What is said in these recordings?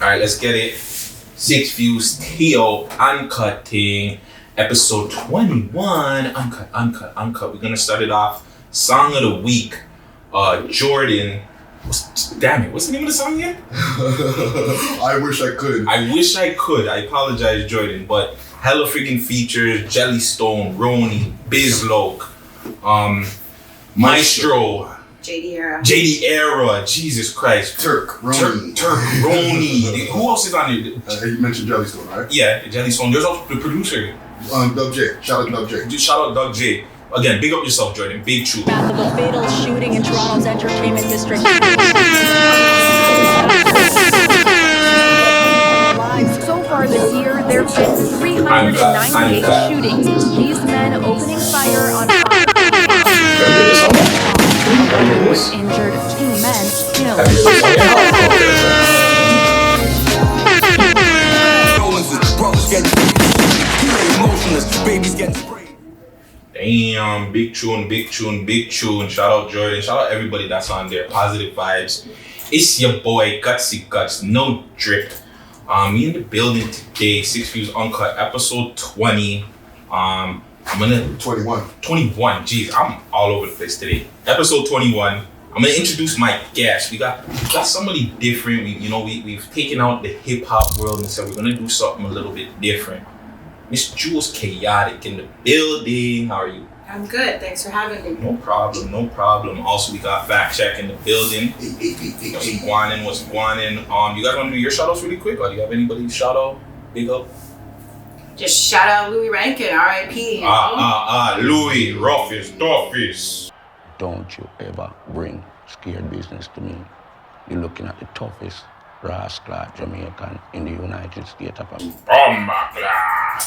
Alright, let's get it. 6 Views Theo Uncutting, episode 21. Uncut. We're gonna start it off. Song of the week. Jordan. Damn it, what's the name of the song again? I wish I could. I apologize, Jordan, but hella freaking features. Jellystone, Roni, Bizloke, Maestro. JD Era, Jesus Christ. Turk, Roni. Who else is on it? You mentioned Jellystone, right? Yeah, Jellystone. There's also the producer. Doug J. Shout out Doug J. Shout out Doug J. Again, big up yourself, Jordan. Big true. After the fatal shooting in Toronto's entertainment district. So far this year, there have been 398 shootings. These men opening fire on was injured, 2 men killed. Damn, big tune. Shout out Jordan. Shout out everybody that's on there. Positive vibes. It's your boy Guttz, no drip. Me in the building today. 6 Views Uncut, episode 20. I'm gonna 21. Jeez, I'm all over the place today. Episode 21. I'm gonna introduce my guest. We got somebody different. We've taken out the hip hop world and said we're gonna do something a little bit different. Miss Jewlz Chaotic in the building. How are you? I'm good. Thanks for having me. No problem. Also, we got Fact Check in the building. What's guanin'? You guys want to do your shout outs really quick? Or do you have anybody shout out? Big up? Just shout out Louis Rankin, R.I.P. Louie, toughest. Don't you ever bring scared business to me. You're looking at the toughest rascal Jamaican in the United States of America. Oh my God.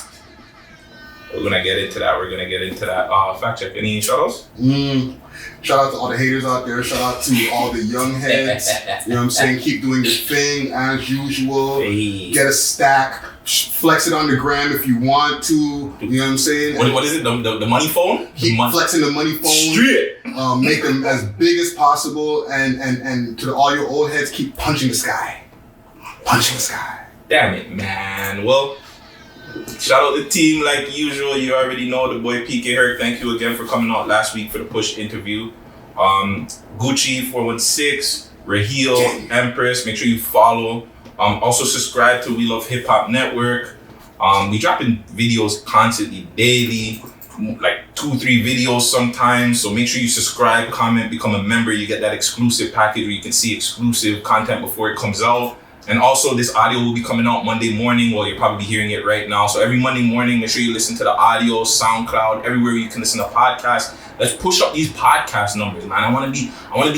We're gonna get into that. Fact Check. Any shout-outs? Shout out to all the haters out there. Shout out to all the young heads. You know what I'm saying? Keep doing your thing as usual. Hey. Get a stack. Flex it on the gram if you want to. You know what I'm saying? What is it? The money phone? Keep flexing the money phone. Straight. Make them as big as possible. And to all your old heads, keep punching the sky. Damn it, man. Well, shout out the team like usual. You already know the boy PK Herc. Thank you again for coming out last week for the push interview. Gucci 416, Raheel, Empress. Make sure you follow. Also subscribe to We Love Hip Hop Network. We dropping videos constantly, daily, like 2-3 videos sometimes. So make sure you subscribe, comment, become a member. You get that exclusive package where you can see exclusive content before it comes out. And also, this audio will be coming out Monday morning. Well, you're probably hearing it right now. So every Monday morning, make sure you listen to the audio, SoundCloud, everywhere you can listen to podcasts. Let's push up these podcast numbers, man. I want to be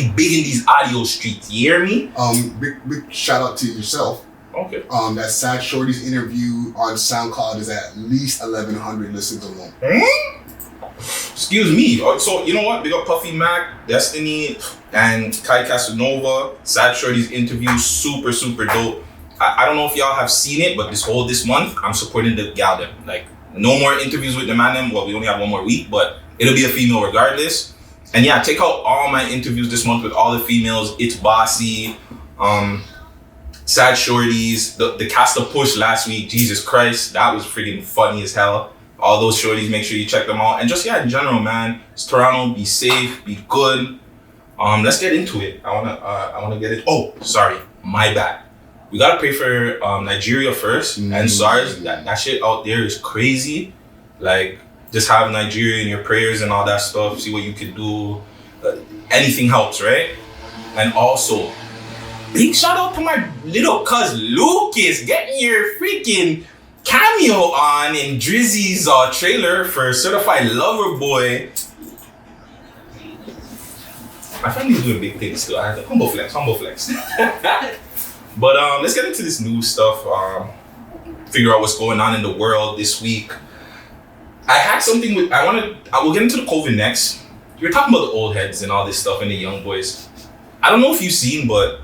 big in these audio streets. You hear me? Big shout out to yourself. Okay. That Sad Shorties interview on SoundCloud is at least 1,100 listens alone. Excuse me. So you know what? Big up Puffy Mac, Destiny, and Kai Casanova. Sad Shorty's interview, super dope. I don't know if y'all have seen it, but this month I'm supporting the gal them. Like, no more interviews with the man them. Well, we only have one more week, but it'll be a female regardless. And yeah, check out all my interviews this month with all the females. It's Bossy, Sad Shorties, the cast of Push last week. Jesus Christ, that was freaking funny as hell. All those shorties, make sure you check them out. And just, in general, man, it's Toronto, be safe, be good. Let's get into it. I wanna get it. Oh, sorry, my bad. We gotta pray for Nigeria first and SARS. That shit out there is crazy. Like, just have Nigeria in your prayers and all that stuff. See what you can do. Anything helps, right? And also, big shout out to my little cuz Lucas getting your freaking cameo on in Drizzy's trailer for Certified Lover Boy. My family's doing big things still. I have to humble flex. But let's get into this new stuff. Figure out what's going on in the world this week. I had something we'll get into the COVID next. You're talking about the old heads and all this stuff and the young boys. I don't know if you've seen, but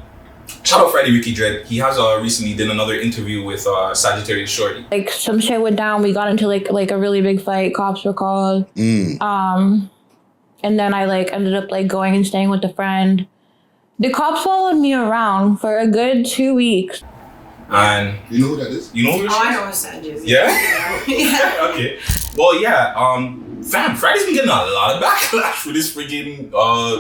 shout out Friday Ricky Dred. He has recently did another interview with Sagittarius Shorty. Like, some shit went down. We got into like a really big fight. Cops were called. And then I ended up going and staying with a friend. The cops followed me around for a good 2 weeks. And You know who that is? you know who she I is? know who Sag is. Yeah? Yeah. Okay. Well, yeah. Fam, Friday's been getting a lot of backlash for this freaking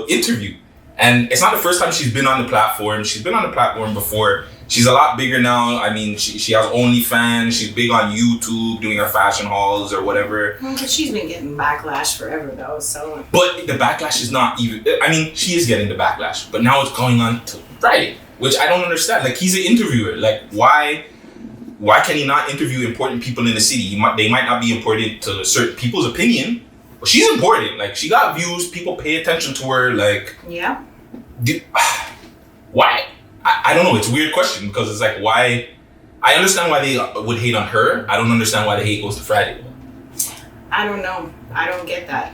interview. And it's not the first time she's been on the platform. She's been on the platform before. She's a lot bigger now. I mean, she has OnlyFans. She's big on YouTube, doing her fashion hauls or whatever. Well, but she's been getting backlash forever, though, so... But the backlash is not even... I mean, she is getting the backlash. But now it's going on to Friday, which I don't understand. Like, he's an interviewer. Like, why can he not interview important people in the city? They might not be important to certain people's opinion, but she's important. Like, she got views. People pay attention to her. Like... Yeah. Why? I don't know. It's a weird question because it's like, why? I understand why they would hate on her. I don't understand why the hate goes to Friday. I don't know. I don't get that.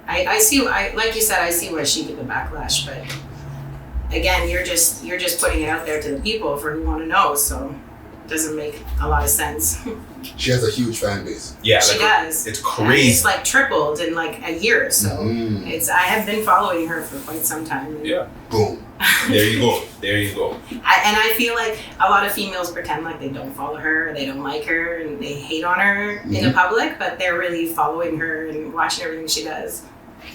I see, like you said, I see why she get the backlash, but again, you're just putting it out there to the people for who want to know, so it doesn't make a lot of sense. She has a huge fan base. Yeah, She does. It's And crazy. it's like tripled in like a year, so I have been following her for quite some time. Yeah. Boom. There you go. There you go. I feel like a lot of females pretend like they don't follow her, they don't like her, and they hate on her in the public, but they're really following her and watching everything she does.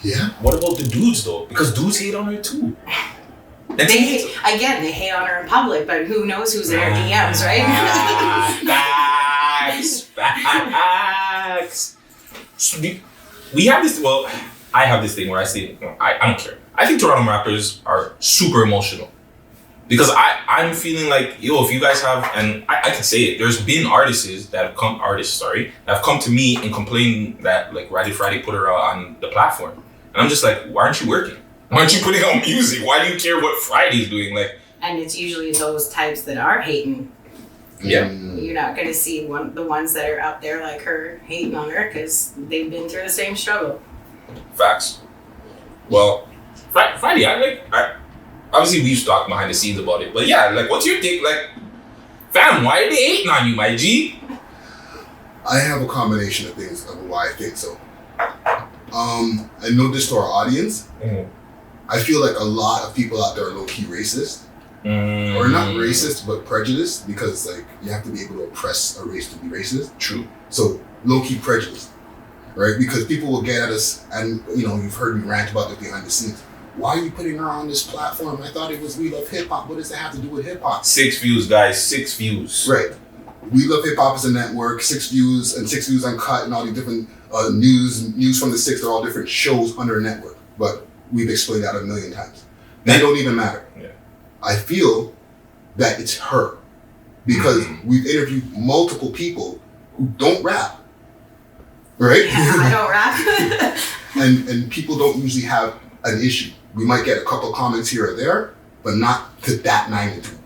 Yeah. What about the dudes though? Because dudes hate on her too. And They hate on her in public, but who knows who's in her DMs, right? Facts. We have this. Well, I have this thing where I say I don't care. I think Toronto rappers are super emotional because I'm feeling like, yo, if you guys have, and I can say it, there's been artists that have come to me and complained that like Friday Friday put her on the platform, and I'm just like, why aren't you working? Why aren't you putting out music? Why do you care what Friday's doing? Like, And it's usually those types that are hating. yeah. You're not going to see the ones that are out there like her hating on her because they've been through the same struggle. Facts. Well, Friday, obviously we've talked behind the scenes about it, but yeah, like, what's your take? Like, fam, why are they hating on you, my G? I have a combination of things of why I think so. I know this to our audience. I feel like a lot of people out there are low-key racist. Or not racist, but prejudiced, because like you have to be able to oppress a race to be racist. True. So low-key prejudiced, right? Because people will get at us, and you know, you've heard me rant about it behind the scenes. Why are you putting her on this platform? I thought it was We Love Hip Hop. What does that have to do with hip hop? 6 views, guys. 6 views. Right. We Love Hip Hop is a network. 6 Views and 6 Views Uncut and all these different news from the 6. They're all different shows under a network. But we've explained that a million times. They don't even matter. Yeah. I feel that it's her because we've interviewed multiple people who don't rap, right? I don't rap. and people don't usually have an issue. We might get a couple comments here or there, but not to that magnitude.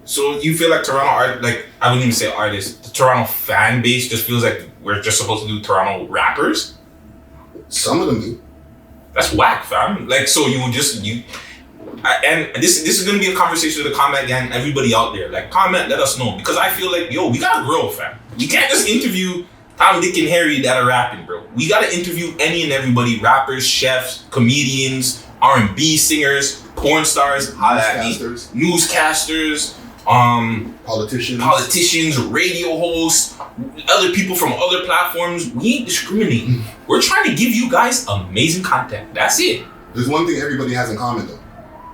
So you feel like Toronto I wouldn't even say artists, the Toronto fan base just feels like we're just supposed to do Toronto rappers? Some of them do. That's whack, fam. Like, so and this is gonna be a conversation with the comment gang, everybody out there. Like, comment, let us know. Because I feel like, yo, we gotta grow, fam. We can't just interview Tom, Dick, and Harry that are rapping, bro. We gotta interview any and everybody, rappers, chefs, comedians, R&B singers, porn stars, newscasters, politicians, radio hosts, other people from other platforms. We ain't discriminating. We're trying to give you guys amazing content. That's it. There's one thing everybody has in common though.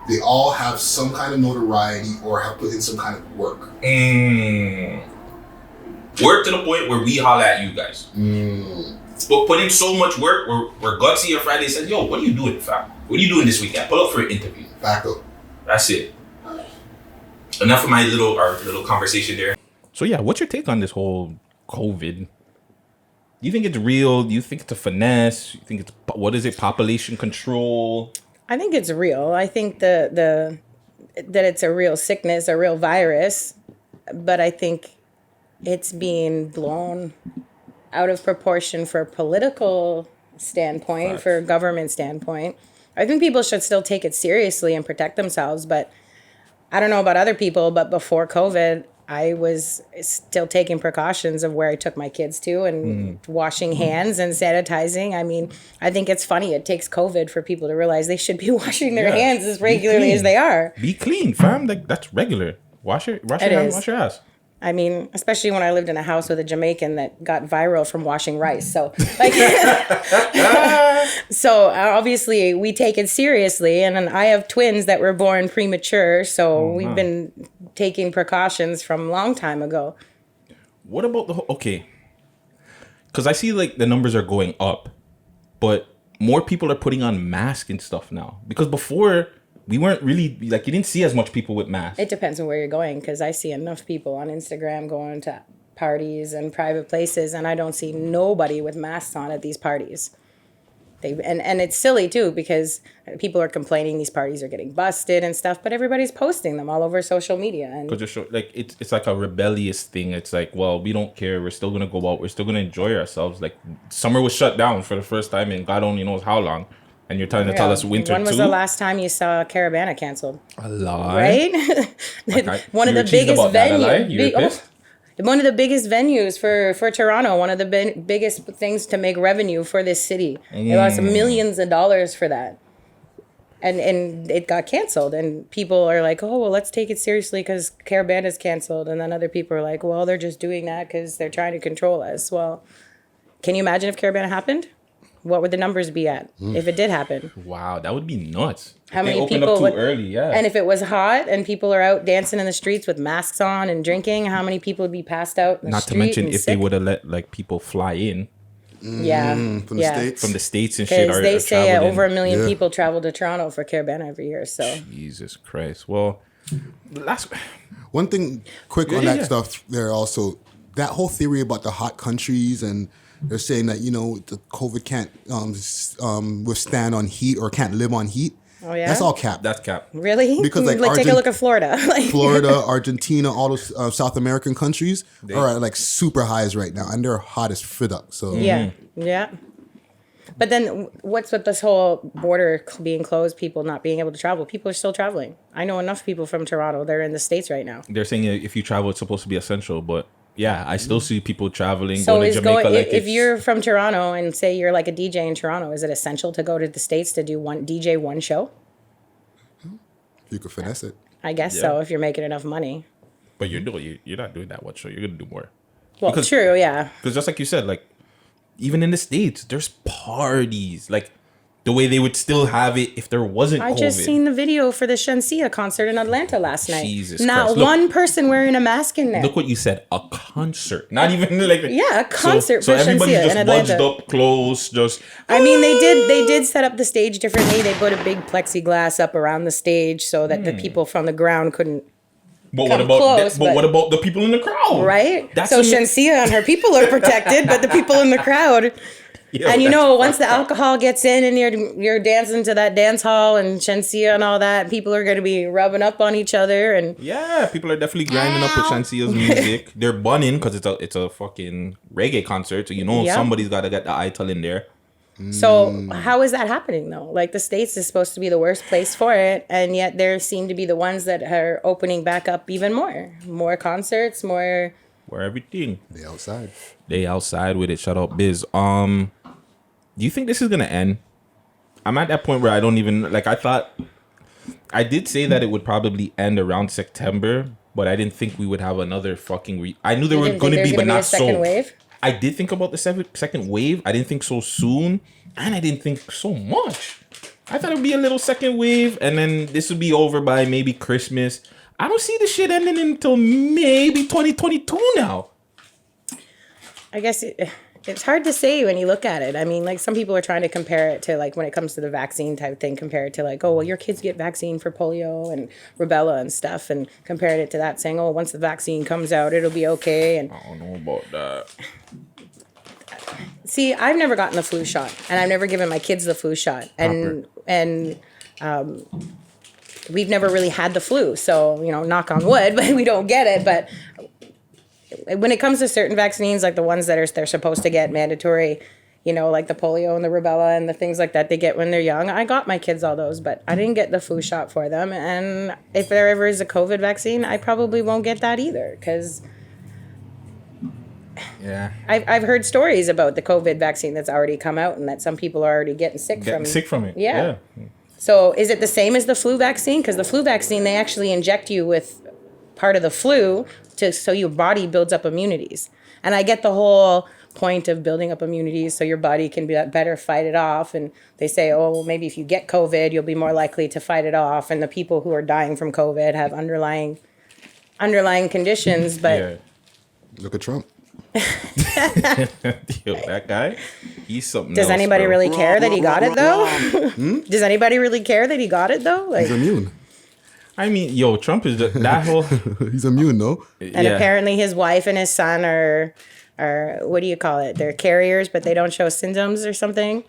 They all have some kind of notoriety or have put in some kind of work. Work to the point where we holler at you guys. But put in so much work where Guttzy or Friday says, yo, what are you doing, fam? What are you doing this weekend? Pull up for an interview. Back up. That's it. Enough of our little conversation there. So yeah, what's your take on this whole COVID? Do you think it's real? Do you think it's a finesse? You think it's, what is it, population control? I think it's real. I think that it's a real sickness, a real virus, but I think it's being blown out of proportion for a political standpoint, for a government standpoint. I think people should still take it seriously and protect themselves, but I don't know about other people, but before COVID, I was still taking precautions of where I took my kids to and washing hands and sanitizing. I mean, I think it's funny. It takes COVID for people to realize they should be washing their hands as regularly as they are. Be clean, fam. Like, that's regular. Wash your It hands, is. wash your ass. I mean, especially when I lived in a house with a Jamaican that got viral from washing rice. So, like, so obviously we take it seriously. And then I have twins that were born premature. So we've been taking precautions from a long time ago. What about the whole, okay. Because I see like the numbers are going up, but more people are putting on masks and stuff now. Because before, we weren't really, like, you didn't see as much people with masks. It depends on where you're going, because I see enough people on Instagram going to parties and private places, and I don't see nobody with masks on at these parties. And it's silly too, because people are complaining these parties are getting busted and stuff, but everybody's posting them all over social media. And Because like it's like a rebellious thing. It's like, well, we don't care. We're still gonna go out. We're still gonna enjoy ourselves. Like summer was shut down for the first time in God only knows how long. And you're trying to tell us winter too? When was the last time you saw Caravana canceled? A lie. Right? One of the biggest venues. One of the biggest venues for Toronto. One of the biggest things to make revenue for this city. It lost millions of dollars for that. And it got canceled. And people are like, oh, well, let's take it seriously because Caravana's canceled. And then other people are like, well, they're just doing that because they're trying to control us. Well, can you imagine if Caravana happened? What would the numbers be at if it did happen? Wow, that would be nuts. How many opened people up too would, early? Yeah. And if it was hot and people are out dancing in the streets with masks on and drinking, how many people would be passed out in the Not street? to mention and if they would have let like people fly in From the States and shit. Because they say traveling. over 1 million people travel to Toronto for Caravana every year. So Jesus Christ. Well, last one thing quick on that stuff there also, that whole theory about the hot countries, and they're saying that, the COVID can't withstand on heat or can't live on heat. Oh, yeah? That's all cap. That's cap. Really? Because like take a look at Florida. Florida, Argentina, all those South American countries are at like super highs right now, and they're hot as friduck. So Yeah. But then what's with this whole border being closed, people not being able to travel? People are still traveling. I know enough people from Toronto. They're in the States right now. They're saying if you travel, it's supposed to be essential, but yeah, I still see people traveling, So going to Jamaica. if you're from Toronto and say you're like a DJ in Toronto, is it essential to go to the States to do one show? You could finesse it. I guess so, if you're making enough money. But you're not doing that one show. You're gonna do more. Well, true, yeah. Because just like you said, like even in the States, there's parties like the way they would still have it if there wasn't COVID. I just seen the video for the Shenseea concert in Atlanta last night. Jesus Not Christ. Look, one person wearing a mask in there. Look what you said, a concert. Not even like a concert so for everybody Shenseea just in bunched Atlanta. up close, just I mean, they did set up the stage differently. They put a big plexiglass up around the stage so that the people from the ground couldn't. But come close, what about the people in the crowd? Right? That's so what- Shenseea and her people are protected, but the people in the crowd. Yeah, And that's once the alcohol gets in and you're dancing to that dance hall and Shenseea and all that, people are going to be rubbing up on each other and yeah, people are definitely grinding up with Shenseea's music. They're bunning because it's a fucking reggae concert, so somebody's got to get the ital in there. So how is that happening though? Like the States is supposed to be the worst place for it, and yet there seem to be the ones that are opening back up even more concerts, more. Where everything They outside with it. Shout out Biz. Do you think this is gonna end? I'm at that point where I don't even like. I did say that it would probably end around September, but I didn't think we would have another fucking. I knew there were going to be, but not so. Wave? I did think about the second wave. I didn't think so soon, and I didn't think so much. I thought it would be a little second wave, and then this would be over by maybe Christmas. I don't see the shit ending until maybe 2022 now. I guess it's hard to say when you look at it. I mean, like some people are trying to compare it to like when it comes to the vaccine type thing, compare it to like, oh, well, your kids get vaccine for polio and rubella and stuff, and compared it to that, saying, oh, once the vaccine comes out, it'll be okay. And I don't know about that. see, I've never gotten the flu shot, and I've never given my kids the flu shot, and we've never really had the flu. So, knock on wood, but we don't get it. But when it comes to certain vaccines, like the ones that they're supposed to get mandatory, like the polio and the rubella and the things like that they get when they're young, I got my kids all those, but I didn't get the flu shot for them. And if there ever is a COVID vaccine, I probably won't get that either, because yeah, I've heard stories about the COVID vaccine that's already come out and that some people are already getting sick from it. Yeah. So is it the same as the flu vaccine? Because the flu vaccine, they actually inject you with part of the flu so your body builds up immunities. And I get the whole point of building up immunities so your body can better fight it off. And they say, oh, well, maybe if you get COVID, you'll be more likely to fight it off. And the people who are dying from COVID have underlying conditions. But look at Trump. Yo, that guy, he's something does else, anybody bro. really care that he got it though? Does anybody really care that he got it though? Like, He's immune. I mean, yo, Trump is that whole. He's immune, no? and apparently his wife and his son are what do you call it? They're carriers, but they don't show symptoms or something.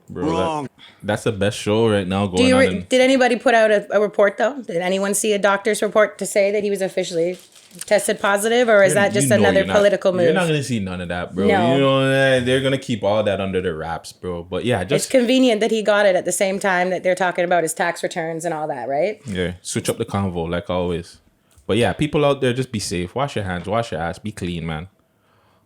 Bro, that's the best show right now going on. Did anybody put out a report though? Did anyone see a doctor's report to say that he was officially tested positive, or is that just another political move? You're not gonna see none of that, bro. No. You know, they're gonna keep all that under their wraps, bro. But yeah, It's just convenient that he got it at the same time that they're talking about his tax returns and all that, right? yeah, switch up the convo like always. But yeah, people out there, just be safe. Wash your hands, wash your ass, be clean, man.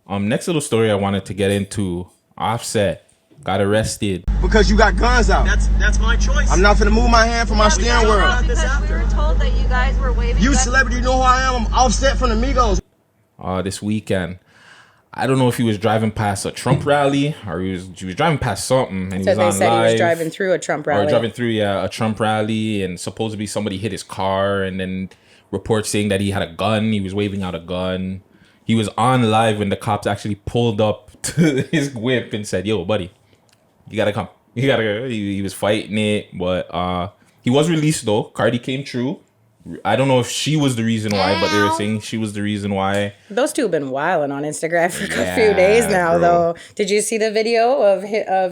Next little story I wanted to get into. Offset got arrested because you got guns out. That's my choice. I'm not gonna move my hand from my steering wheel. Because we were told that you guys were waving. You celebrity, you know who I am. I'm Offset from the Migos. This weekend. I don't know if he was driving past a Trump rally or he was driving past something, and he was on said live. he was driving through a Trump rally. Or driving through a Trump rally, and supposedly somebody hit his car, and then reports saying that he had a gun. He was waving out a gun. He was on live when the cops actually pulled up to his whip and said, "Yo, buddy, you gotta come. You gotta go." He was fighting it, but he was released though. Cardi came true. I don't know if she was the reason why, but they were saying she was the reason why. Those two have been wilding on Instagram for a few days now, though. Did you see the video of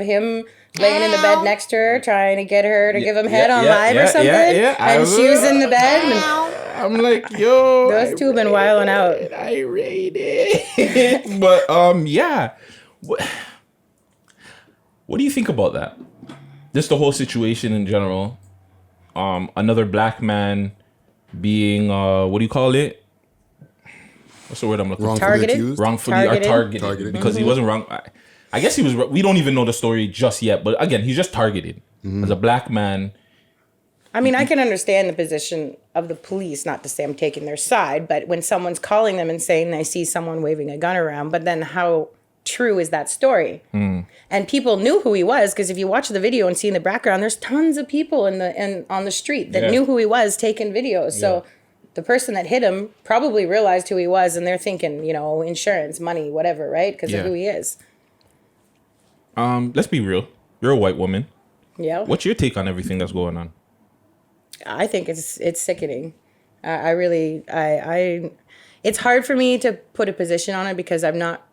him laying in the bed next to her, trying to get her to give him head on live or something? And she was in the bed. And I'm like, yo. Those two have been wilding out. I rate it. But yeah. What do you think about that? Just the whole situation in general. Another black man being what do you call it? What's the word I'm looking for? Targeted. Wrongfully targeted. Because he wasn't wrong. I guess he was. We don't even know the story just yet. But again, he's just targeted as a black man. I mean, I can understand the position of the police. Not to say I'm taking their side, but when someone's calling them and saying they see someone waving a gun around, but then how true is that story? And people knew who he was, because if you watch the video and see in the background, there's tons of people on the street that knew who he was taking videos. So the person that hit him probably realized who he was, and they're thinking, you know, insurance, money, whatever, right? Because of who he is. Let's be real. You're a white woman. Yeah. What's your take on everything that's going on? I think it's sickening. I really it's hard for me to put a position on it because I'm not.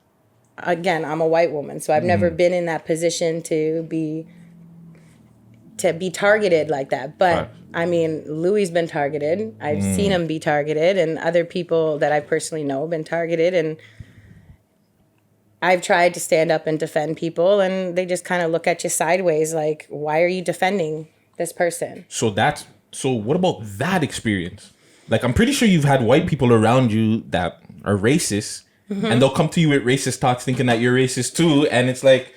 Again, I'm a white woman, so I've never been in that position to be targeted like that. But I mean, Louie's been targeted. I've seen him be targeted, and other people that I personally know have been targeted. And I've tried to stand up and defend people, and they just kind of look at you sideways, like, "Why are you defending this person?" So what about that experience? Like, I'm pretty sure you've had white people around you that are racist. And they'll come to you with racist talks thinking that you're racist too. And it's like,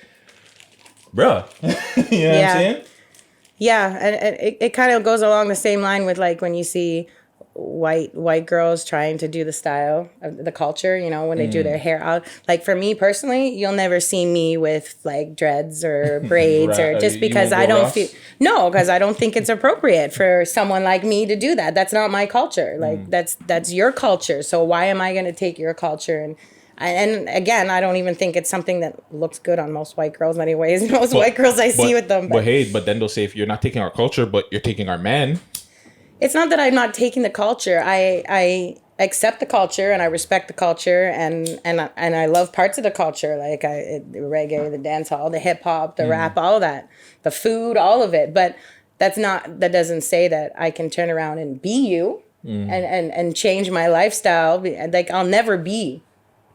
bruh, you know what I'm saying? Yeah. And it kind of goes along the same line with like when you see white girls trying to do the style of the culture, you know, when they do their hair out. Like for me personally, you'll never see me with like dreads or braids or just because I don't because I don't think it's appropriate for someone like me to do that. That's not my culture. Like that's your culture. So why am I going to take your culture? And again, I don't even think it's something that looks good on most white girls anyways. Most white girls I see with them. But then they'll say, if you're not taking our culture, but you're taking our men. It's not that I'm not taking the culture. I accept the culture and I respect the culture and I love parts of the culture, like the reggae, the dance hall, the hip hop, the rap, all of that, the food, all of it. But that doesn't say that I can turn around and be you and change my lifestyle. Like I'll never be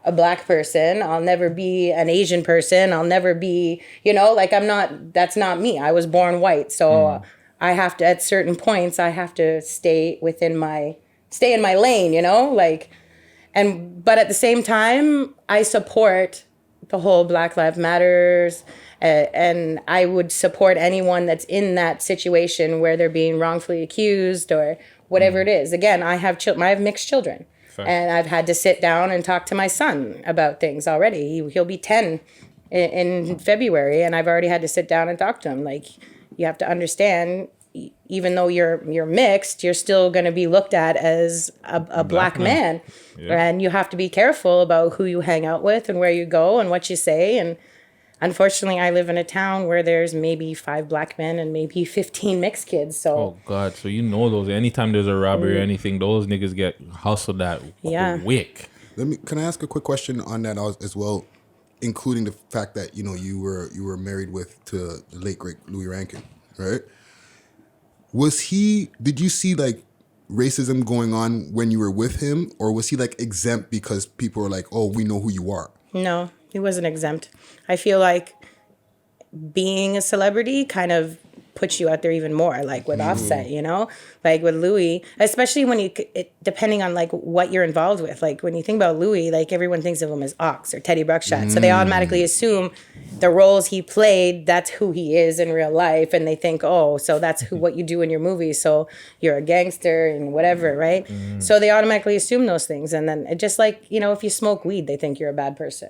a black person. I'll never be an Asian person. I'll never be, like that's not me. I was born white. So I have to, at certain points, I have to stay in my lane, but at the same time, I support the whole Black Lives Matters, and I would support anyone that's in that situation where they're being wrongfully accused or whatever it is. Again, I have mixed children. Fair. And I've had to sit down and talk to my son about things already. He'll be 10 in February, and I've already had to sit down and talk to him. Like, you have to understand, even though you're mixed, you're still going to be looked at as a black man. Yeah. And you have to be careful about who you hang out with and where you go and what you say. And unfortunately, I live in a town where there's maybe 5 black men and maybe 15 mixed kids. So, oh God, so you know those. Anytime there's a robbery or anything, those niggas get hustled at quick. Can I ask a quick question on that as well, including the fact that you were married to the late great Louis Rankin, right? Did you see like racism going on when you were with him, or was he like exempt because people were like, oh, we know who you are? No, he wasn't exempt. I feel like being a celebrity kind of puts you out there even more, like with Offset, like with Louis, especially when depending on like what you're involved with. Like when you think about Louis, like everyone thinks of him as Ox or Teddy Buckshot. So they automatically assume the roles he played, that's who he is in real life. And they think, oh, so that's what you do in your movie. So you're a gangster and whatever, right? So they automatically assume those things. And then it just like, if you smoke weed, they think you're a bad person.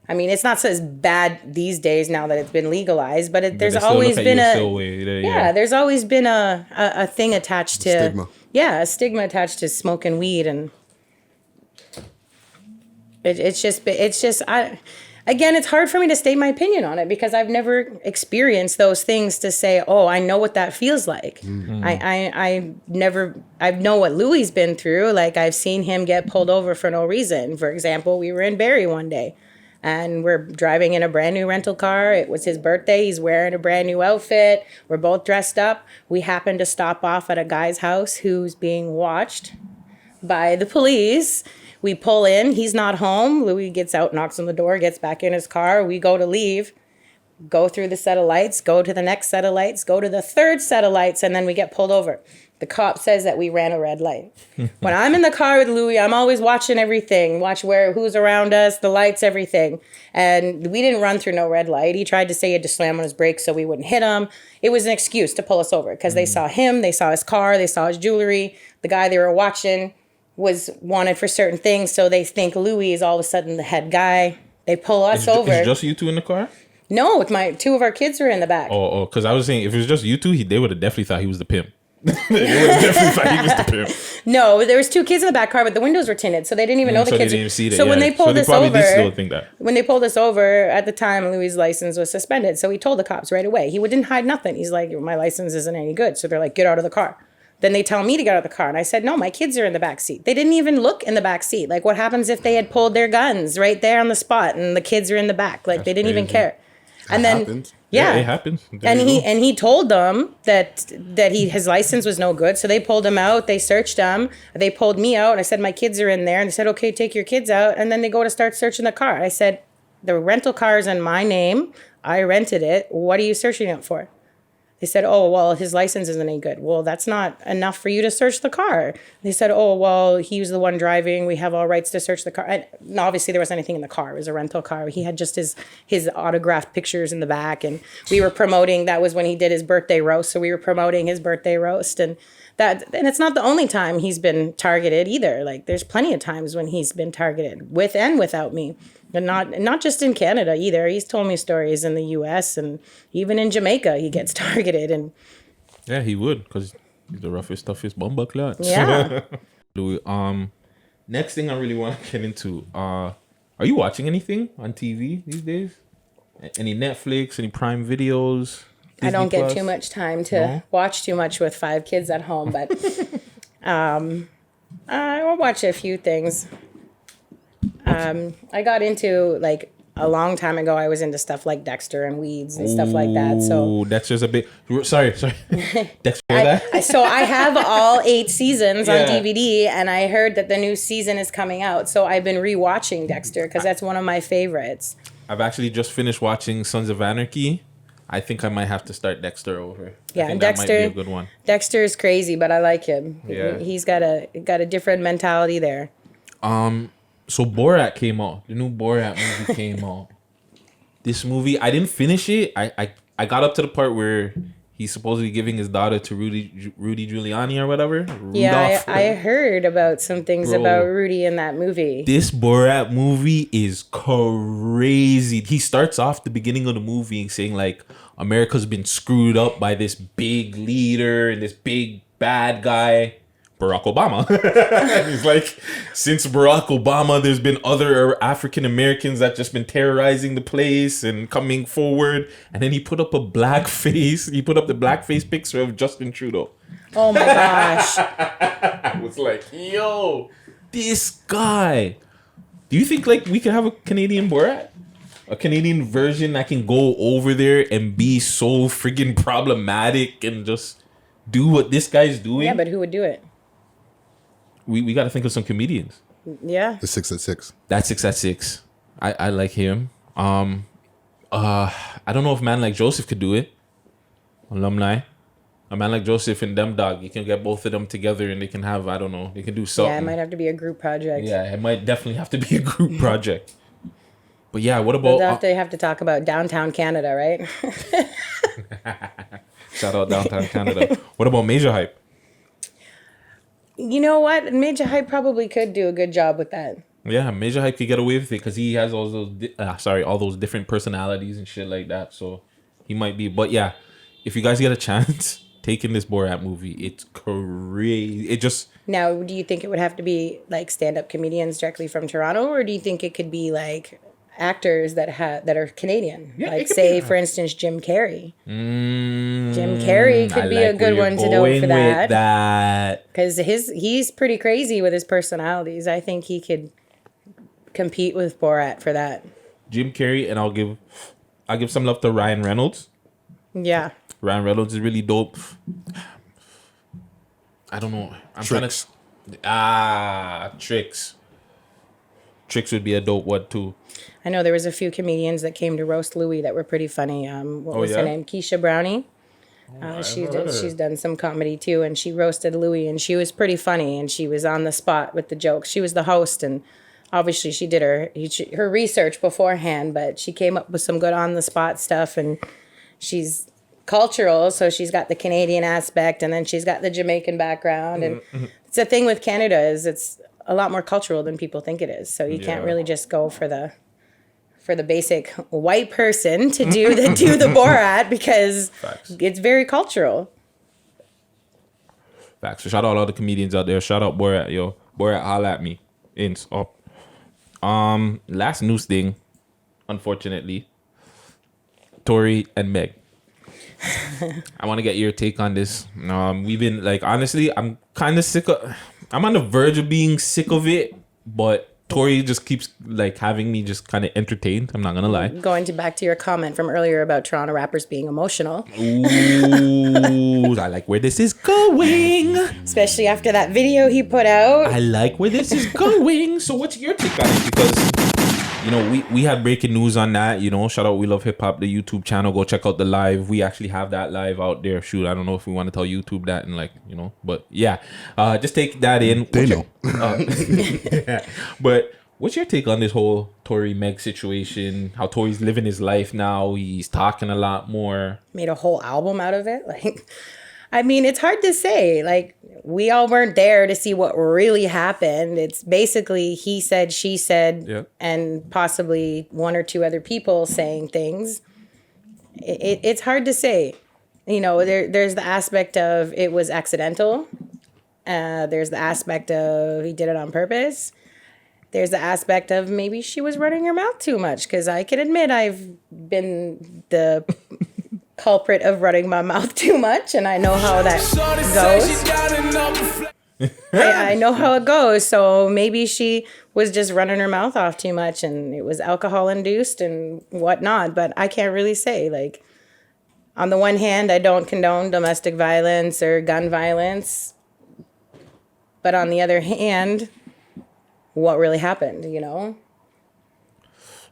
I mean, it's not so as bad these days now that it's been legalized, but there's always been there's always been a thing attached to stigma. Yeah, a stigma attached to smoking weed, and it's just again, it's hard for me to state my opinion on it because I've never experienced those things to say, oh, I know what that feels like. Mm-hmm. I know what Louis's been through. Like I've seen him get pulled over for no reason. For example, we were in Barrie one day. And we're driving in a brand new rental car. It was his birthday. He's wearing a brand new outfit. We're both dressed up. We happened to stop off at a guy's house who's being watched by the police. We pull in. He's not home. Louis gets out, knocks on the door, gets back in his car. We go to leave, go through the set of lights, go to the next set of lights, go to the third set of lights, and then we get pulled over. The cop says that we ran a red light. When I'm in the car with Louis, I'm always watching everything, who's around us, the lights, everything. And we didn't run through no red light. He tried to say he had to slam on his brakes so we wouldn't hit him. It was an excuse to pull us over because they saw him, they saw his car, they saw his jewelry. The guy they were watching was wanted for certain things, so they think Louis is all of a sudden the head guy. They pull us over. Is it just you two in the car? No, with 2 of our kids were in the back. Oh, because I was saying if it was just you two, they would have definitely thought he was the pimp. They would have definitely thought he was the pimp. No, there was 2 kids in the back car, but the windows were tinted, so they didn't even know the kids. They didn't even see that. So when they pulled us over, did still think that. When they pulled us over, at the time, Louis' license was suspended, so he told the cops right away. He didn't hide nothing. He's like, my license isn't any good. So they're like, get out of the car. Then they tell me to get out of the car. And I said, no, my kids are in the back seat. They didn't even look in the back seat. Like, what happens if they had pulled their guns right there on the spot and the kids are in the back? Like, they didn't even care. And then happens. Yeah, it happens. And he told them that his license was no good. So they pulled him out. They searched him. They pulled me out. I said, my kids are in there. And they said, okay, take your kids out. And then they go to start searching the car. I said, the rental car is in my name. I rented it. What are you searching it for? They said, oh, well, his license isn't any good. Well, that's not enough for you to search the car. They said, oh, well, he was the one driving. We have all rights to search the car. And obviously, there wasn't anything in the car. It was a rental car. He had just his autographed pictures in the back. And we were promoting, that was when he did his birthday roast. So we were promoting his birthday roast. And it's not the only time he's been targeted either. Like, there's plenty of times when he's been targeted with and without me. And not just in Canada either. He's told me stories in the U.S. and even in Jamaica he gets targeted. And yeah, he would, because he's the roughest, toughest bumper clot. Yeah. Louis, next thing I really want to get into, are you watching anything on TV these days? Any Netflix, any Prime videos? Disney I don't get Plus? too much time to watch too much with 5 kids at home, but I will watch a few things. I got into, like, a long time ago, I was into stuff like Dexter and Weeds and stuff like that. So Dexter's a bit... Sorry. Dexter, so I have all 8 seasons on DVD, and I heard that the new season is coming out. So I've been rewatching Dexter because that's one of my favorites. I've actually just finished watching Sons of Anarchy. I think I might have to start Dexter over. Yeah, I think Dexter, that might be a good one. Dexter is crazy, but I like him. Yeah. He's got a different mentality there. So Borat came out. The new Borat movie came out. This movie, I didn't finish it. I got up to the part where He's supposedly giving his daughter to Rudy Giuliani or whatever. Yeah, I heard about some things about Rudy in that movie. This Borat movie is crazy. He starts off the beginning of the movie saying like America's been screwed up by this big leader and this big bad guy, Barack Obama. He's like, since Barack Obama, there's been other African Americans that just been terrorizing the place and coming forward. And then he put up a blackface. He put up the blackface picture of Justin Trudeau. Oh my gosh. I was like, yo, this guy. Do you think like we could have a Canadian Borat? A Canadian version that can go over there and be so friggin' problematic and just do what this guy's doing? Yeah, but who would do it? We got to think of some comedians. Yeah. The 6 at 6. That 6 at 6. I like him. I don't know if man like Joseph could do it. Alumni. A man like Joseph and them dog, you can get both of them together and they can have, I don't know, they can do something. Yeah, it might have to be a group project. Yeah, it might definitely have to be a group project. But yeah, what about... They have to talk about downtown Canada, right? Shout out downtown Canada. What about Major Hype? You know what? Major Hype probably could do a good job with that. Yeah, Major Hype could get away with it because he has all those different personalities and shit like that. So he might be. But yeah, if you guys get a chance, take in this Borat movie. It's crazy. It just... Now, do you think it would have to be like stand-up comedians directly from Toronto, or do you think it could be like actors that are Canadian? Yeah, like say, for instance, Jim Carrey. Jim Carrey could be a good one to know for that. Because he's pretty crazy with his personalities. I think he could compete with Borat for that. Jim Carrey, and I'll give some love to Ryan Reynolds. Yeah. Ryan Reynolds is really dope. I don't know. Tricks. Tricks. Tricks would be a dope one too. I know there was a few comedians that came to roast Louis that were pretty funny. What was her name? Keisha Brownie. She's done some comedy too, and she roasted Louis, and she was pretty funny, and she was on the spot with the jokes. She was the host, and obviously she did her research beforehand, but she came up with some good on the spot stuff, and she's cultural, so she's got the Canadian aspect, and then she's got the Jamaican background, and it's the thing with Canada is it's a lot more cultural than people think it is. So you can't really just go for the basic white person to do the Borat because it's very cultural. Facts. So shout out all the comedians out there. Shout out Borat, yo. Borat, holla at me. Ins up. Last news thing, unfortunately, Tory and Meg. I want to get your take on this. We've been like, honestly, I'm kind of sick of. I'm on the verge of being sick of it, but Tory just keeps like having me just kind of entertained. I'm not gonna lie. Back to your comment from earlier about Toronto rappers being emotional. Ooh, I like where this is going. Especially after that video he put out. I like where this is going. So what's your take on it? Because we had breaking news on that. Shout out We Love Hip Hop, the YouTube channel. Go check out the live. We actually have that live out there. Shoot, I don't know if we want to tell YouTube that and but yeah, just take that in. They know. But what's your take on this whole Tory Meg situation? How Tory's living his life now? He's talking a lot more. Made a whole album out of it. Like, I mean, it's hard to say. Like, we all weren't there to see what really happened. It's basically he said, she said, and possibly one or two other people saying things. It's hard to say. There's the aspect of it was accidental. There's the aspect of he did it on purpose. There's the aspect of maybe she was running her mouth too much, because I can admit I've been the culprit of running my mouth too much, and I know how that goes. I know how it goes, so maybe she was just running her mouth off too much and it was alcohol induced and whatnot, but I can't really say. Like, on the one hand, I don't condone domestic violence or gun violence, but on the other hand, what really happened,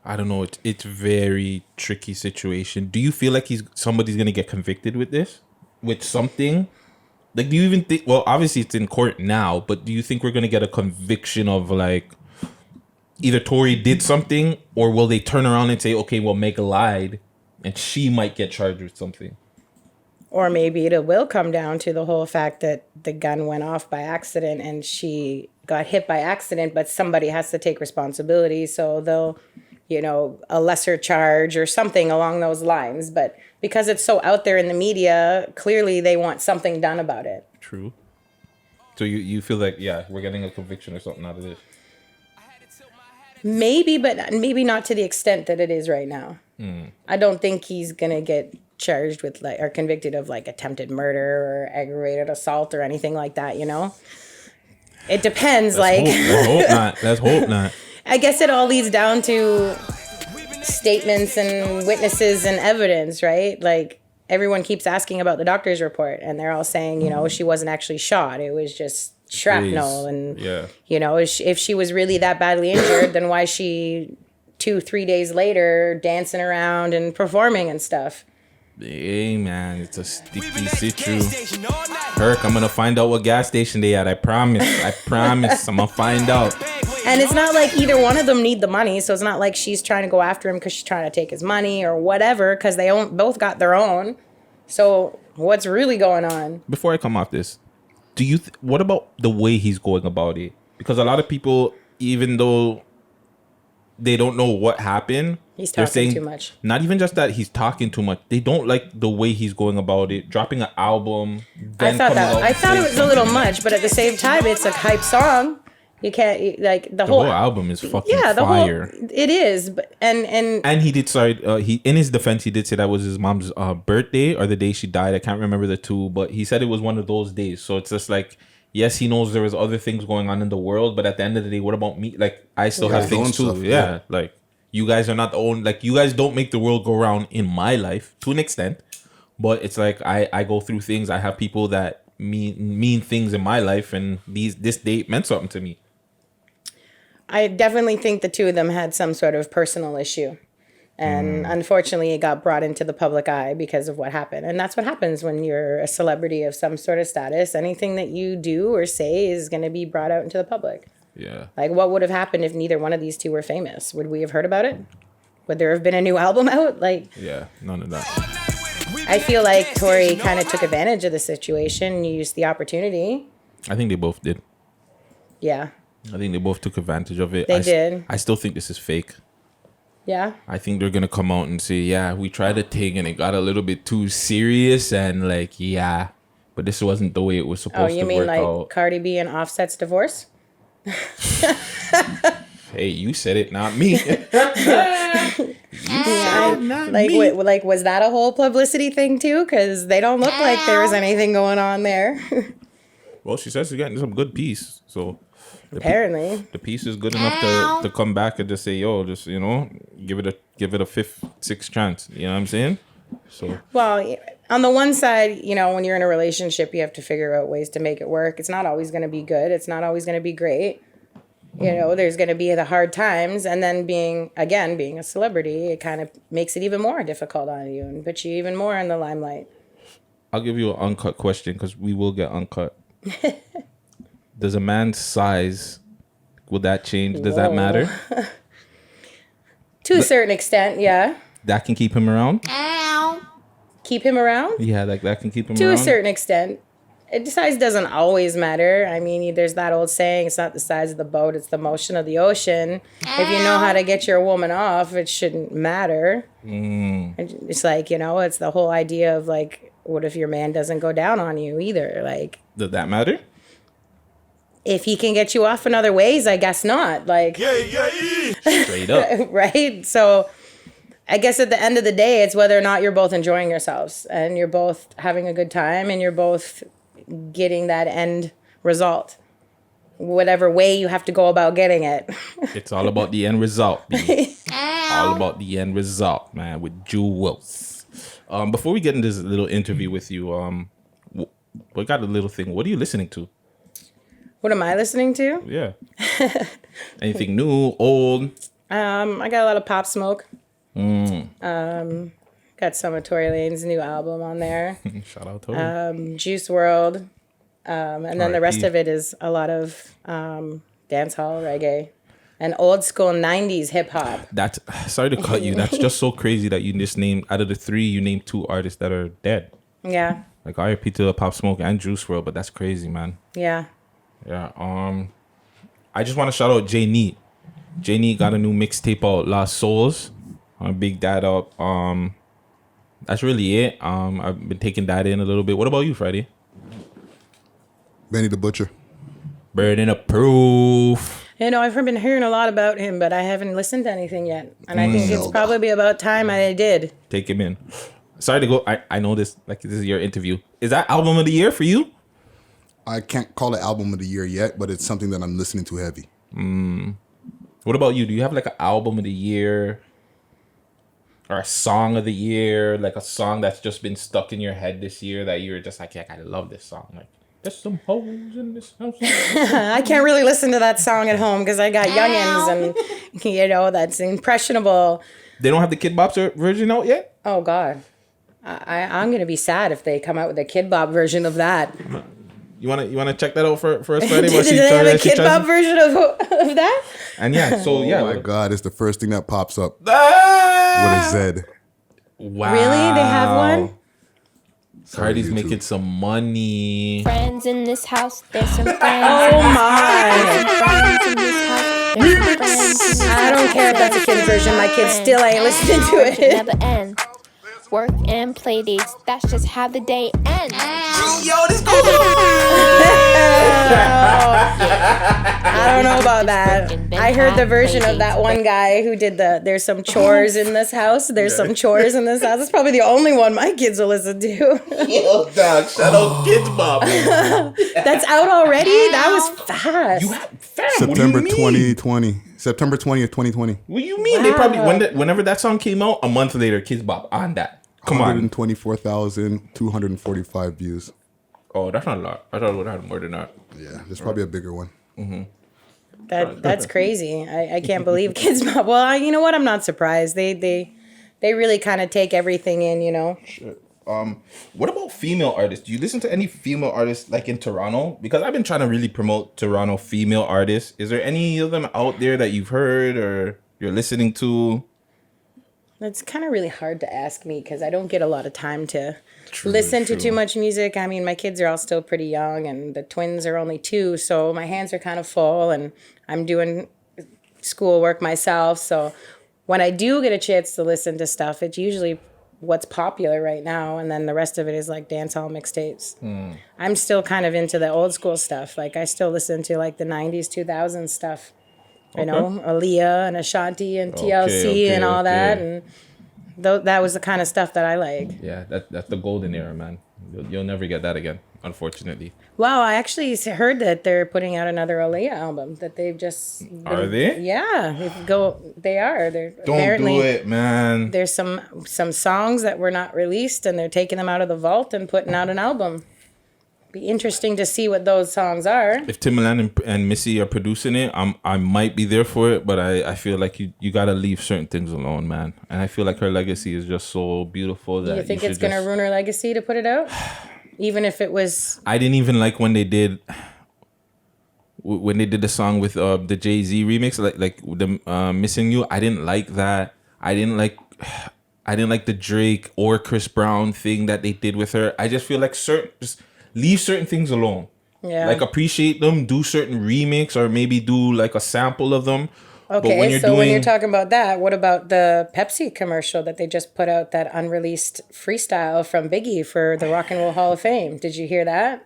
I don't know. It's very tricky situation. Do you feel like somebody's gonna get convicted with this, with something? Like, do you even think? Well, obviously it's in court now, but do you think we're gonna get a conviction of like either Tory did something, or will they turn around and say, okay, well, Meg lied, and she might get charged with something? Or maybe it will come down to the whole fact that the gun went off by accident and she got hit by accident, but somebody has to take responsibility. So they'll, a lesser charge or something along those lines. But because it's so out there in the media, clearly they want something done about it. True. So you feel like, we're getting a conviction or something out of this? Maybe, but maybe not to the extent that it is right now. I don't think he's going to get charged with or convicted of attempted murder or aggravated assault or anything like that, It depends. Let's hope not. I guess it all leads down to statements and witnesses and evidence, right? Like everyone keeps asking about the doctor's report and they're all saying, she wasn't actually shot. It was just shrapnel. And, if she was really that badly injured, then why is she 2-3 days later dancing around and performing and stuff? Hey man, it's a sticky situ. Herc, I'm gonna find out what gas station they at. I promise. I'm gonna find out. And it's not like either one of them need the money, so it's not like she's trying to go after him because she's trying to take his money or whatever, because they both got their own. So what's really going on? Before I come off this, what about the way he's going about it? Because a lot of people, even though they don't know what happened, he's talking too much. Not even just that he's talking too much. They don't like the way he's going about it. Dropping an album. I thought it was a little much, but at the same time, it's a hype song. You can't the whole album is fucking fire. It is, but and he did. Sorry, he in his defense, he did say that was his mom's birthday or the day she died. I can't remember the two, but he said it was one of those days. So it's just like, yes, he knows there was other things going on in the world, but at the end of the day, what about me? Like, I still have things too. Stuff, like you guys are not the only. Like, you guys don't make the world go round in my life to an extent, but it's like I go through things. I have people that mean things in my life, and this date meant something to me. I definitely think the two of them had some sort of personal issue. And unfortunately, it got brought into the public eye because of what happened. And that's what happens when you're a celebrity of some sort of status. Anything that you do or say is going to be brought out into the public. Yeah. Like, what would have happened if neither one of these two were famous? Would we have heard about it? Would there have been a new album out? Yeah, none of that. I feel like Tory kind of took advantage of the situation, used the opportunity. I think they both did. Yeah. I think they both took advantage of it. They did. I still think this is fake. Yeah. I think they're going to come out and say, we tried a thing and it got a little bit too serious and but this wasn't the way it was supposed to work out. Oh, you mean like Cardi B and Offset's divorce? Hey, you said it, not me. Like, was that a whole publicity thing too? Because they don't look like there was anything going on there. Well, she says she's getting some good peace, so... Apparently, the piece is good enough to come back and just say, just give it a fifth, sixth chance. You know what I'm saying? So well, on the one side, when you're in a relationship, you have to figure out ways to make it work. It's not always going to be good. It's not always going to be great. There's going to be the hard times, and then being a celebrity, it kind of makes it even more difficult on you and puts you even more in the limelight. I'll give you an uncut question because we will get uncut. Does a man's size, will that change? Does that matter? To a certain extent, yeah. That can keep him around? Keep him around? Yeah, like that can keep him around? To a certain extent. Size doesn't always matter. I mean, there's that old saying, it's not the size of the boat, it's the motion of the ocean. If you know how to get your woman off, it shouldn't matter. It's like, it's the whole idea of what if your man doesn't go down on you either? Does that matter? If he can get you off in other ways, I guess not. Straight up. Right? So I guess at the end of the day, it's whether or not you're both enjoying yourselves and you're both having a good time and you're both getting that end result. Whatever way you have to go about getting it. It's all about the end result. All about the end result, man, with Jewlz. Before we get into this little interview with you, we got a little thing. What are you listening to? What am I listening to? Yeah. Anything new, old? I got a lot of Pop Smoke. Got some of Tory Lanez's new album on there. Shout out Tory. Juice WRLD. And then the rest of it is a lot of dancehall, reggae, and old school 90s hip hop. Sorry to cut you. That's just so crazy that you just named, out of the three, you named two artists that are dead. Yeah. Like RIP to Pop Smoke and Juice WRLD, but that's crazy, man. Yeah. Yeah. I just want to shout out J Neat. J Neat got a new mixtape out, Lost Souls. Big that up. That's really it. I've been taking that in a little bit. What about you, Freddie? Benny the Butcher. Burden of Proof. You know, I've been hearing a lot about him, but I haven't listened to anything yet. And I think it's probably about time I did. Take him in. Sorry to go. I know this. Like, this is your interview. Is that album of the year for you? I can't call it album of the year yet, but it's something that I'm listening to heavy. What about you? Do you have like an album of the year or a song of the year? Like a song that's just been stuck in your head this year that you're just like, yeah, I love this song. Like, there's some hoes in this house. I can't really listen to that song at home because I got youngins and, you know, that's impressionable. They don't have the Kid Bop version out yet? Oh, God. I'm going to be sad if they come out with a Kid Bop version of that. You wanna check that out for us, Friday? Do they have a Kid Bop version of that? And yeah, so yeah. Oh my God, it's the first thing that pops up with Ah! a Z. Wow. Really? They have one? Cardi's making some money. Friends in this house, there's some friends. Oh my. Friends in this house, there's some friends. I don't care if that's a kid version. My kids still ain't listening to it. Never end. Work and play dates, that's just how the day ends. Yo, this goes I don't know about that. I heard the version of that one guy who did there's some chores in this house. There's some chores in this house. That's probably the only one my kids will listen to. Yo, dog, shout out Kids Bop. That's out already? That was fast. September 2020. September 20th, 2020. What do you mean? Wow. They probably, whenever that song came out, a month later, Kids Bop on that. Come on. 124,245 views. Oh, that's not a lot. I thought it would have more than that. Yeah, there's probably a bigger one. Mm-hmm. That's crazy. I can't believe Kids Bop. Well, you know what? I'm not surprised. They really kind of take everything in, you know. Shit. What about female artists? Do you listen to any female artists like in Toronto? Because I've been trying to really promote Toronto female artists. Is there any of them out there that you've heard or you're listening to? It's kind of really hard to ask me because I don't get a lot of time to listen to too much music. I mean, my kids are all still pretty young and the twins are only 2, so my hands are kind of full and I'm doing schoolwork myself. So when I do get a chance to listen to stuff, it's usually what's popular right now, and then the rest of it is like dancehall mixtapes. I'm still kind of into the old school stuff. Like I still listen to like the 90s, 2000s stuff. You know, Aaliyah and Ashanti and TLC and all that, and that was the kind of stuff that I like. Yeah, that's the golden era, man. You'll never get that again, unfortunately. Wow, I actually heard that they're putting out another Aaliyah album. That they've just are they? Yeah, they are. They're don't do it, man. There's some songs that were not released, and they're taking them out of the vault and putting out an album. Be interesting to see what those songs are. If Timbaland and Missy are producing it, I might be there for it, but I feel like you gotta leave certain things alone, man. And I feel like her legacy is just so beautiful that you think it's gonna ruin her legacy to put it out, even if it was. I didn't even like when they did the song with the Jay-Z remix, like the Missing You. I didn't like that. I didn't like the Drake or Chris Brown thing that they did with her. I just feel like just leave certain things alone. Yeah. Like appreciate them, do certain remix or maybe do like a sample of them. Okay, when you're talking about that, what about the Pepsi commercial that they just put out, that unreleased freestyle from Biggie for the Rock and Roll Hall of Fame? Did you hear that?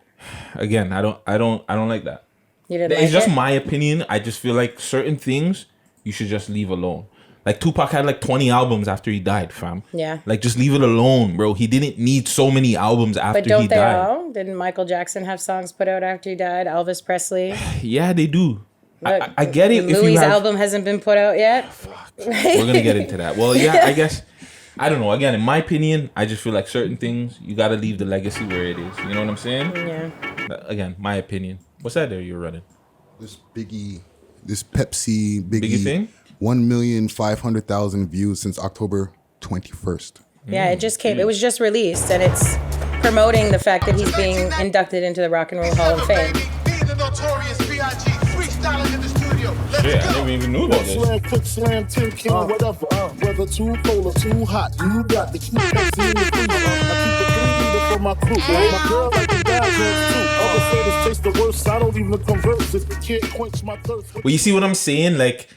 Again, I don't like that. You didn't It's like just it? my opinion. I just feel like certain things you should just leave alone. Like Tupac had like 20 albums after he died, fam. Yeah. Like just leave it alone, bro. He didn't need so many albums after But don't he they died. all? Didn't Michael Jackson have songs put out after he died? Elvis Presley? Yeah, they do. Look, I get it. Louis' album hasn't been put out yet. We're gonna get into that. Well, yeah, I guess. I don't know. Again, in my opinion, I just feel like certain things you gotta leave the legacy where it is. You know what I'm saying? Yeah. Again, my opinion. What's that there you're running? This Pepsi Biggie thing. 1,500,000 views since October 21st. Yeah, it just came. It was just released, and it's promoting the fact that he's being inducted into the Rock and Roll Hall of Fame. Shit, I never even knew about this. Slam, quick slam, 10 can, whatever. Whether too cold or too hot, you got the cute Pepsi in the freezer. I keep it clean for my crew. My girl like the bad too. Other flavors taste the worst. I don't even converse if you can't quench my thirst. Well, you see what I'm saying? Like,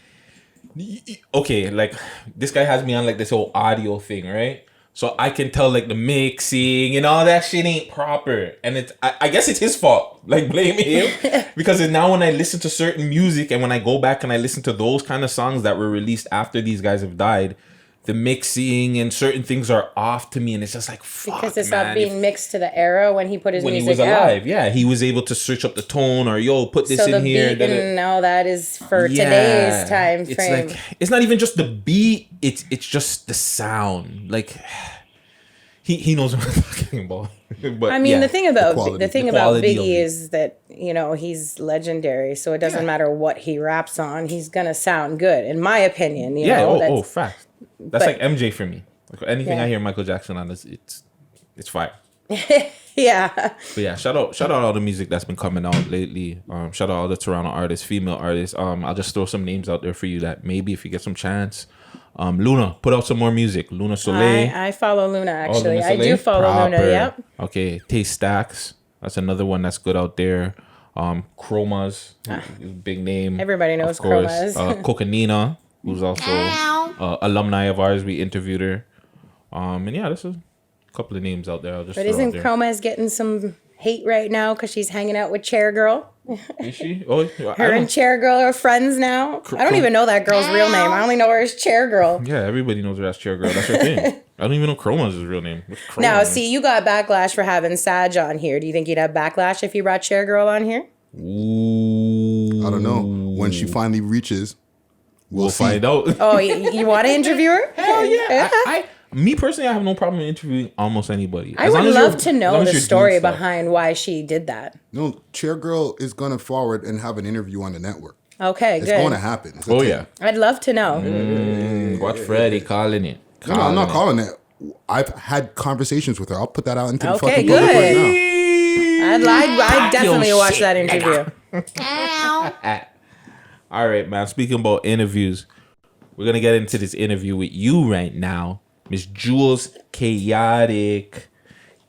okay, like this guy has me on like this whole audio thing, right? So I can tell like the mixing and all that shit ain't proper. And it's I guess it's his fault. Like blame him. Because now when I listen to certain music and when I go back and I listen to those kind of songs that were released after these guys have died, the mixing and certain things are off to me, and it's just like fuck, because it's man. not being mixed to the era when he put his music when he was alive out. Yeah, he was able to switch up the tone or put this so in here. Beat and all that is for today's time frame. It's like it's not even just the beat, it's just the sound. Like he knows what I'm talking about. But I mean, the thing about Biggie is that, you know, he's legendary, so it doesn't matter what he raps on, he's gonna sound good, in my opinion. You know, fact. That's like MJ for me. Like anything I hear Michael Jackson on, it's fire. Yeah. But yeah, shout out all the music that's been coming out lately. Shout out all the Toronto artists, female artists. I'll just throw some names out there for you that maybe if you get some chance. Luna, put out some more music. Luna Soleil. I follow Luna actually. Luna I do follow Luna, yep. Okay, Taste Stacks. That's another one that's good out there. Chromas, big name. Everybody knows Chromas. Cocanina, who's also alumni of ours. We interviewed her. And yeah, this is a couple of names out there. I'll just but isn't Chromas getting some hate right now because she's hanging out with Chair Girl? Is she? Oh, her and Chair Girl are friends now. I don't even know that girl's real name. I only know her as Chair Girl. Yeah, everybody knows her as Chair Girl. That's her thing. I don't even know Chroma's real name. Now, see, you got backlash for having Saj on here. Do you think you'd have backlash if you brought Chair Girl on here? Ooh. I don't know. When she finally reaches, we'll find out. Oh, you want to interview her? Hell yeah. Me personally, I have no problem interviewing almost anybody. I would love to know the story behind why she did that. No, Chair Girl is going to forward and have an interview on the network. Okay, good. It's going to happen. I'd love to know. What Freddie calling it? No, I'm not calling it. I've had conversations with her. I'll put that out into the fucking good. public right now. I'd definitely watch that interview. All right, man. Speaking about interviews, we're going to get into this interview with you right now. Miss Jewlz Chaotic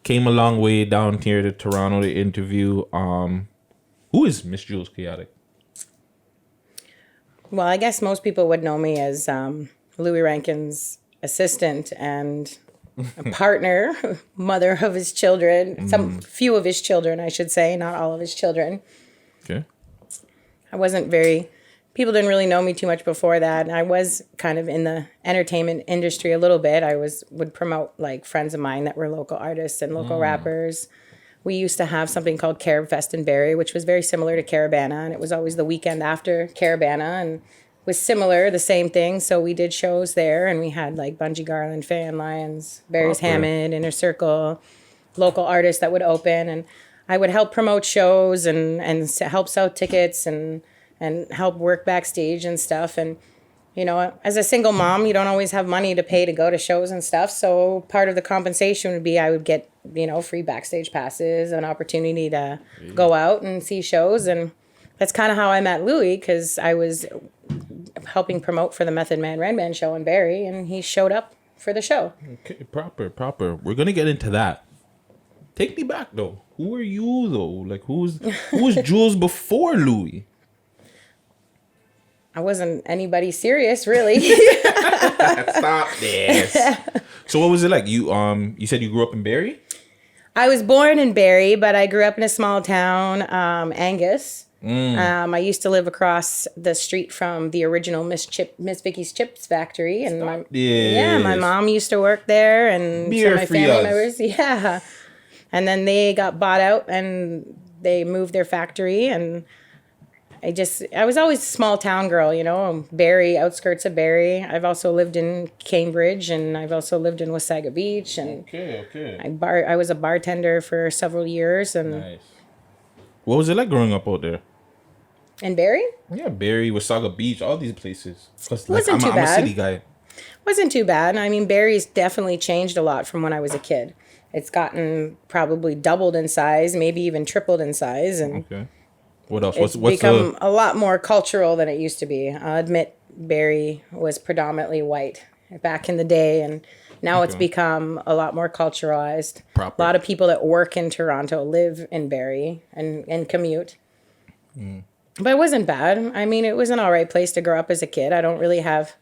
came a long way down here to Toronto to interview. Who is Miss Jewlz Chaotic? Well, I guess most people would know me as Louis Rankin's assistant and a partner, mother of his children, some few of his children, I should say, not all of his children. Okay. People didn't really know me too much before that. And I was kind of in the entertainment industry a little bit. I would promote like friends of mine that were local artists and local rappers. We used to have something called Carib Fest in Barrie, which was very similar to Caribana. And it was always the weekend after Caribana and was similar, the same thing. So we did shows there and we had like Bungie Garland, Fan Lions, Barry's Hammond, Inner Circle, local artists that would open. And I would help promote shows and help sell tickets and help work backstage and stuff. And, you know, as a single mom, you don't always have money to pay to go to shows and stuff. So part of the compensation would be I would get, you know, free backstage passes, an opportunity to go out and see shows. And that's kind of how I met Louis, because I was helping promote for the Method Man Redman show in Barrie, and he showed up for the show. Okay, proper. We're going to get into that. Take me back, though. Who are you, though? Like, who was Jewlz before Louis? I wasn't anybody serious, really. Stop this. So what was it like? You said you grew up in Barrie? I was born in Barrie, but I grew up in a small town, Angus. I used to live across the street from the original Miss Vicky's Chips factory, and my mom used to work there, and some of my family members. Yeah, and then they got bought out, and they moved their factory, and I was always a small town girl, you know, Barrie, outskirts of Barrie. I've also lived in Cambridge, and I've also lived in Wasaga Beach, and I was a bartender for several years. And nice. What was it like growing up out there? In Barrie? Yeah, Barrie, Wasaga Beach, all these places. Wasn't too bad. I'm a city guy. Wasn't too bad. I mean, Barrie's definitely changed a lot from when I was a kid. It's gotten probably doubled in size, maybe even tripled in size, and what else? It's become a lot more cultural than it used to be. I'll admit Barrie was predominantly white back in the day, and Now it's become a lot more culturalized. Proper. A lot of people that work in Toronto live in Barrie and commute. But it wasn't bad. I mean, it was an all right place to grow up as a kid. I don't really have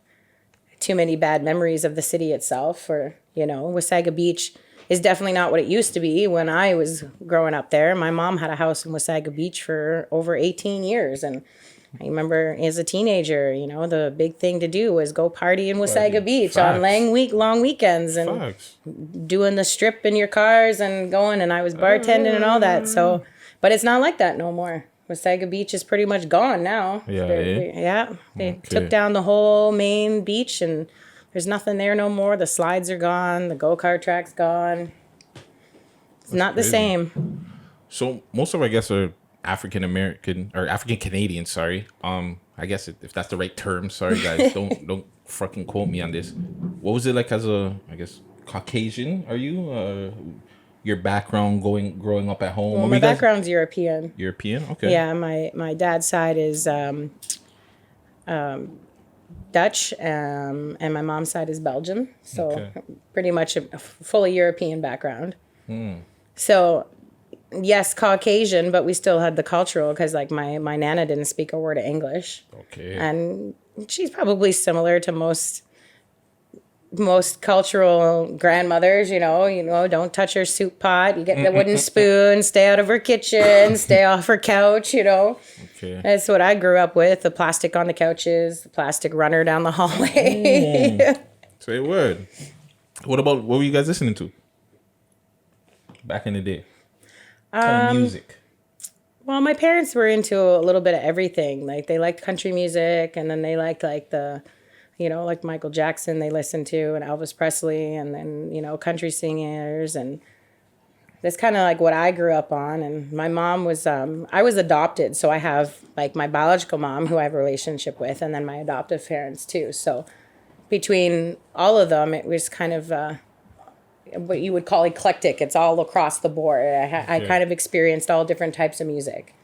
too many bad memories of the city itself. Or, you know, Wasaga Beach is definitely not what it used to be when I was growing up there. My mom had a house in Wasaga Beach for over 18 years. And I remember as a teenager, you know, the big thing to do was go party in Wasaga Beach on long weekends and doing the strip in your cars and going. And I was bartending and all that. So, but it's not like that no more. Wasaga Beach is pretty much gone now. They took down the whole main beach and there's nothing there no more. The slides are gone. The go-kart track's gone. It's not crazy. The same. So most of our guests are African American or African Canadian. Sorry. I guess if that's the right term. Sorry guys. don't fucking quote me on this. What was it like as a, I guess, Caucasian? Are you? Your background growing up at home? Well, my background's European. European? Okay. Yeah, my dad's side is Dutch, and my mom's side is Belgian. So pretty much a fully European background. So yes, Caucasian, but we still had the cultural because like my Nana didn't speak a word of English. Okay. And she's probably similar to most cultural grandmothers, you know, don't touch her soup pot. You get the wooden spoon, stay out of her kitchen, stay off her couch, you know. Okay. That's what I grew up with, the plastic on the couches, the plastic runner down the hallway. Say a word. What were you guys listening to back in the day? Music. Well, my parents were into a little bit of everything. Like they liked country music and then they liked like the, you know, like Michael Jackson they listened to and Elvis Presley and then, you know, country singers. And that's kind of like what I grew up on. And my mom was, I was adopted. So I have like my biological mom who I have a relationship with and then my adoptive parents too. So between all of them, it was kind of what you would call eclectic. It's all across the board. I kind of experienced all different types of music.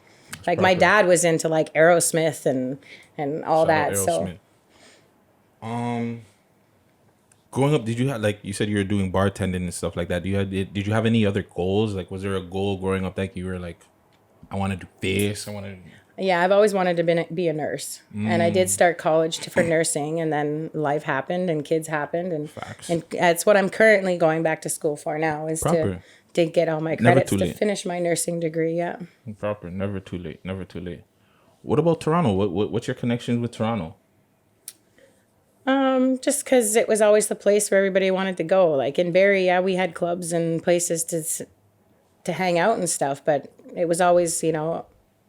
Like my dad was into like Aerosmith and all that. Aerosmith. So. Growing up, did you have, like you said, you were doing bartending and stuff like that? Did you have any other goals? Like, was there a goal growing up that you were like, I want to do this, I want to? Yeah, I've always wanted to be a nurse, and I did start college for nursing, and then life happened, and kids happened, and that's what I'm currently going back to school for now is to get all my credits to finish my nursing degree. Yeah. Proper. Never too late. Never too late. What about Toronto? What's your connections with Toronto? Just because it was always the place where everybody wanted to go. Like in Barrie, yeah, we had clubs and places to hang out and stuff, but it was always, you know,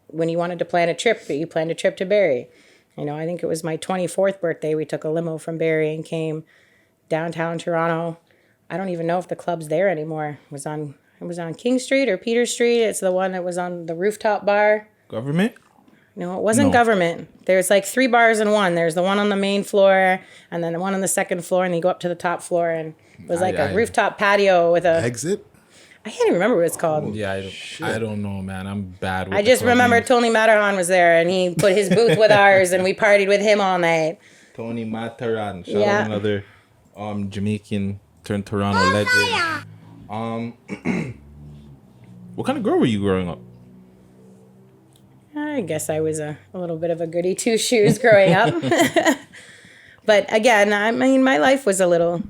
when you wanted to plan a trip, you planned a trip to Barrie. You know, I think it was my 24th birthday. We took a limo from Barrie and came downtown Toronto. I don't even know if the club's there anymore. It was on King Street or Peter Street. It's the one that was on the rooftop bar. Government? No, it wasn't government. There's like 3 bars in one. There's the one on the main floor and then the one on the second floor, and you go up to the top floor, and it was like a rooftop patio with a exit. I can't even remember what it's called. Yeah, I don't know, man. I'm bad with I just remember names. Tony Matterhorn was there, and he put his booth with ours, and we partied with him all night. Tony Matterhorn. Shout out another Jamaican turned Toronto legend. What kind of girl were you growing up? I guess I was a little bit of a goody two-shoes growing up. But again, I mean, my life was a little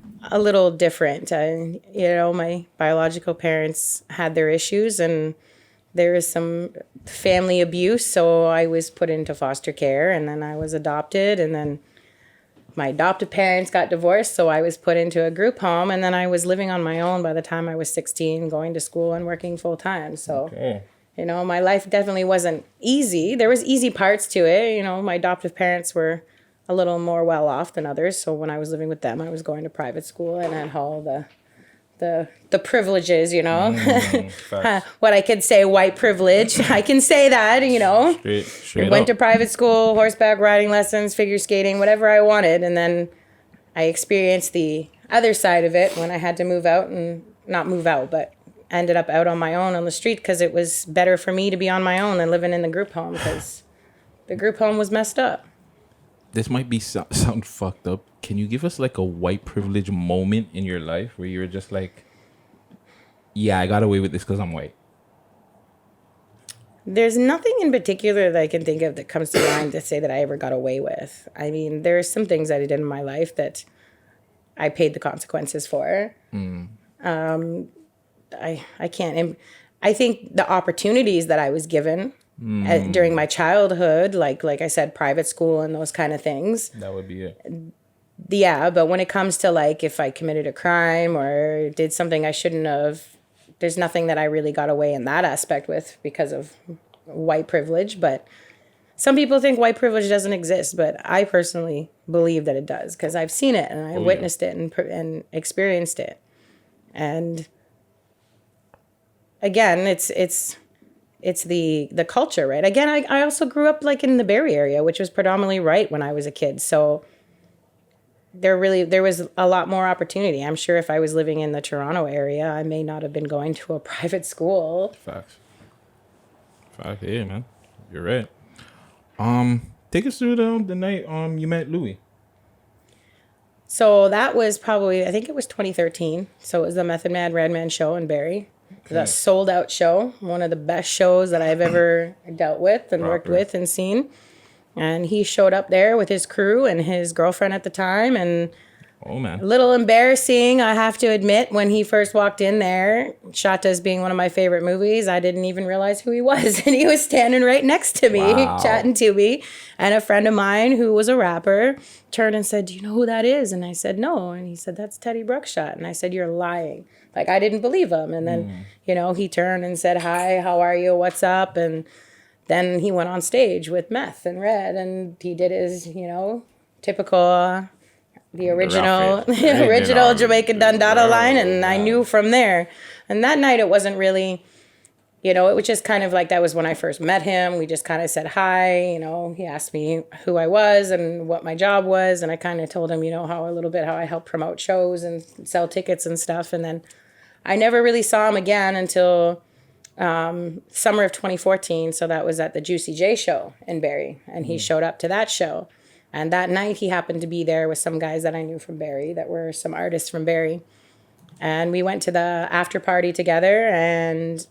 different. You know, my biological parents had their issues, and there was some family abuse, so I was put into foster care, and then I was adopted, and then my adoptive parents got divorced, so I was put into a group home, and then I was living on my own by the time I was 16, going to school and working full-time. So, you know, my life definitely wasn't easy. There was easy parts to it. You know, my adoptive parents were a little more well-off than others, so when I was living with them, I was going to private school and had all the privileges, you know. What I could say, white privilege. I can say that, you know. Straight went to private school, horseback riding lessons, figure skating, whatever I wanted. And then I experienced the other side of it when I had to move out, and not move out, but ended up out on my own on the street because it was better for me to be on my own than living in the group home because the group home was messed up. this might be sound fucked up. Can you give us like a white privilege moment in your life where you're just like, yeah, I got away with this because I'm white? There's nothing in particular that I can think of that comes to mind to say that I ever got away with. I mean, there are some things that I did in my life that I paid the consequences for. I can't. I think the opportunities that I was given during my childhood, like I said, private school and those kind of things. That would be it. Yeah, but when it comes to like if I committed a crime or did something I shouldn't have, there's nothing that I really got away in that aspect with because of white privilege. But some people think white privilege doesn't exist, but I personally believe that it does because I've seen it and I witnessed it and experienced it. And again, it's the culture, right? Again, I also grew up like in the Barrie area, which was predominantly right when I was a kid. So there was a lot more opportunity. I'm sure if I was living in the Toronto area, I may not have been going to a private school. Facts. Yeah, man. You're right. Take us through the night you met Louis. So that was probably, I think it was 2013. So it was the Method Man Redman show in Barrie. It was a sold out show. One of the best shows that I've ever dealt with and worked with and seen. And he showed up there with his crew and his girlfriend at the time. And oh, man. A little embarrassing, I have to admit, when he first walked in there. Shoutouts being one of my favorite movies, I didn't even realize who he was. And he was standing right next to me, chatting to me. And a friend of mine who was a rapper turned and said, "Do you know who that is?" And I said, "No." And he said, "That's Teddy Bruckshot." And I said, "You're lying." Like, I didn't believe him. And then, he turned and said, "Hi, how are you? What's up?" And then he went on stage with Meth and Red, and he did his, typical, the original Jamaican Dundada line, and I knew from there. And that night it wasn't really, it was just kind of like that was when I first met him. We just kind of said hi, he asked me who I was and what my job was, and I kind of told him, how I help promote shows and sell tickets and stuff. And then I never really saw him again until summer of 2014. So that was at the Juicy J show in Barrie, and he showed up to that show. And that night he happened to be there with some guys that I knew from Barrie that were some artists from Barrie. And we went to the after party together, and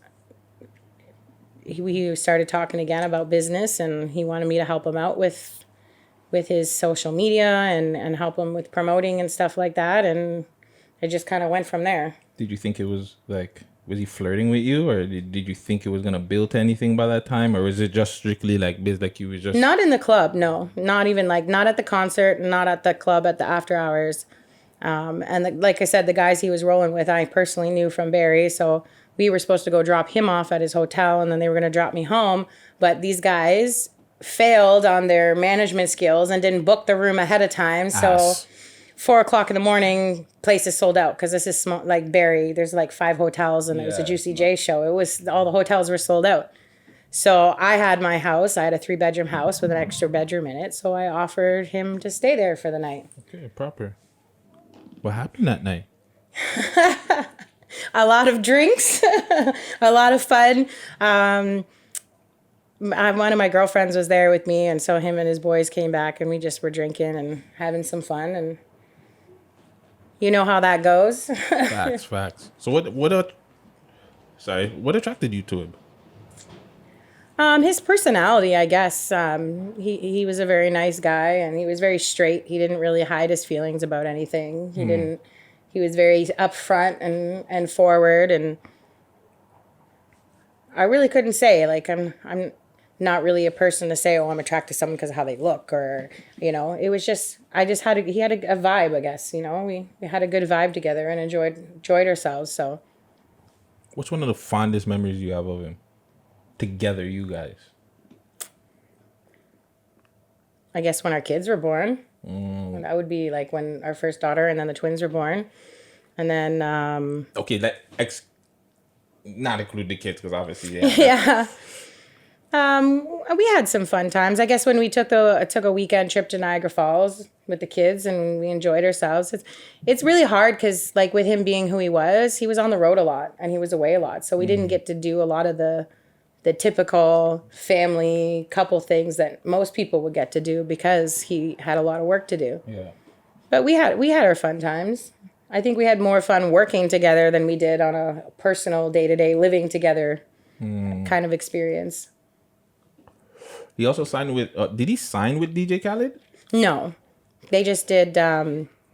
we started talking again about business, and he wanted me to help him out with his social media and help him with promoting and stuff like that. And it just kind of went from there. Did you think it was like, was he flirting with you, or did you think it was going to build to anything by that time? Or was it just strictly like biz, like you was just... Not in the club, no. Not even not at the concert, not at the club, at the after hours. Like I said, the guys he was rolling with, I personally knew from Barrie. So we were supposed to go drop him off at his hotel, and then they were going to drop me home. But these guys failed on their management skills and didn't book the room ahead of time. So 4:00 in the morning, place is sold out, because this is small, like Barrie. There's like 5 hotels, and it was a Juicy J show. It was, all the hotels were sold out. So I had my house. I had a 3-bedroom house with an extra bedroom in it. So I offered him to stay there for the night. Okay, proper. What happened that night? A lot of drinks, a lot of fun. One of my girlfriends was there with me, and so him and his boys came back, and we just were drinking and having some fun, and you know how that goes. Facts. So what attracted you to him? His personality, I guess. He was a very nice guy, and he was very straight. He didn't really hide his feelings about anything. He was very upfront and forward, and I really couldn't say, like, I'm not really a person to say, oh, I'm attracted to someone because of how they look, or, it was just, he had a vibe, I guess, we had a good vibe together and enjoyed ourselves. So what's one of the fondest memories you have of him? Together, you guys. I guess when our kids were born. That would be like when our first daughter and then the twins were born. And then... okay, not include the kids, because obviously... Yeah. We had some fun times. I guess when we took a weekend trip to Niagara Falls with the kids, and we enjoyed ourselves. It's really hard because, like, with him being who he was on the road a lot, and he was away a lot. So we didn't get to do a lot of the the typical family couple things that most people would get to do because he had a lot of work to do. Yeah. But we had our fun times. I think we had more fun working together than we did on a personal day-to-day living together kind of experience. He also signed with. Did he sign with DJ Khaled? No, they just did. They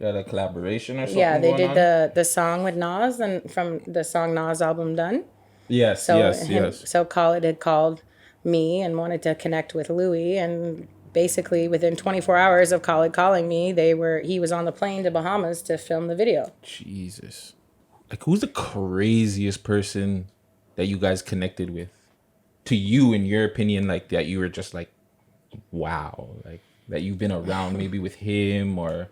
had a collaboration or something. Yeah, they going did the song with Nas and from the song Nas album Done. Yes, So yes. So Khaled had called me and wanted to connect with Louis, and basically within 24 hours of Khaled calling me, he was on the plane to Bahamas to film the video. Jesus, like who's the craziest person that you guys connected with? To you, in your opinion, like that you were just like, wow, like that you've been around maybe with him or.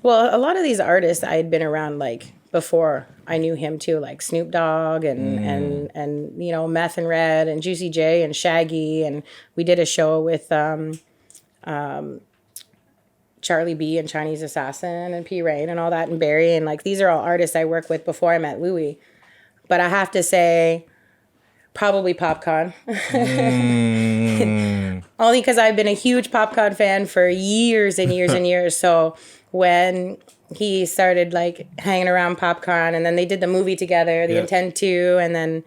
Well, a lot of these artists I had been around like before I knew him too, like Snoop Dogg and you know Meth and Red and Juicy J and Shaggy, and we did a show with Charlie B and Chinese Assassin and P Rain and all that and Barry, and like these are all artists I worked with before I met Louis. But I have to say, probably Popcorn. Only because I've been a huge Popcorn fan for years and years and years. So when he started like hanging around Popcorn, and then they did the movie together, The Intent to, and then,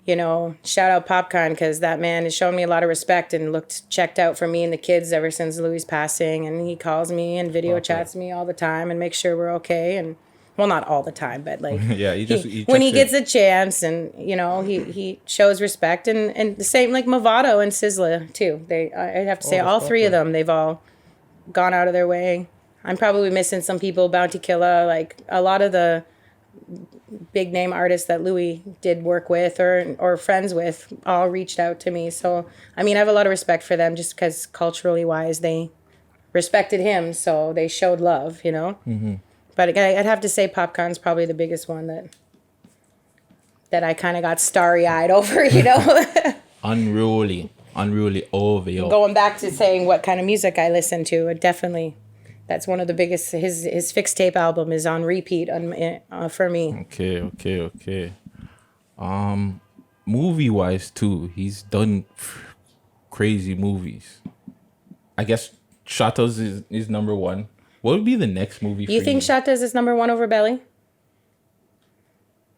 you know, shout out Popcorn because that man has shown me a lot of respect and checked out for me and the kids ever since Louis' passing. And he calls me and video chats me all the time and makes sure we're okay. And well, not all the time, but like he when he gets a chance, and you know he shows respect, and the same like Movado and Sizzla too. I have to say all three of them, they've all gone out of their way. I'm probably missing some people, Bounty Killer, like a lot of the big name artists that Louis did work with or friends with all reached out to me. So I mean I have a lot of respect for them just because culturally wise they respected him, so they showed love, you know. Mm-hmm. But I'd have to say Popcorn's probably the biggest one that I kind of got starry-eyed over, you know. Unruly over you. Going back to saying what kind of music I listen to, definitely, that's one of the biggest. His fixed tape album is on repeat for me. Okay. Movie-wise too, he's done crazy movies. I guess Shoutouts is number one. What would be the next movie for you? You think Shoutouts is number one over Belly?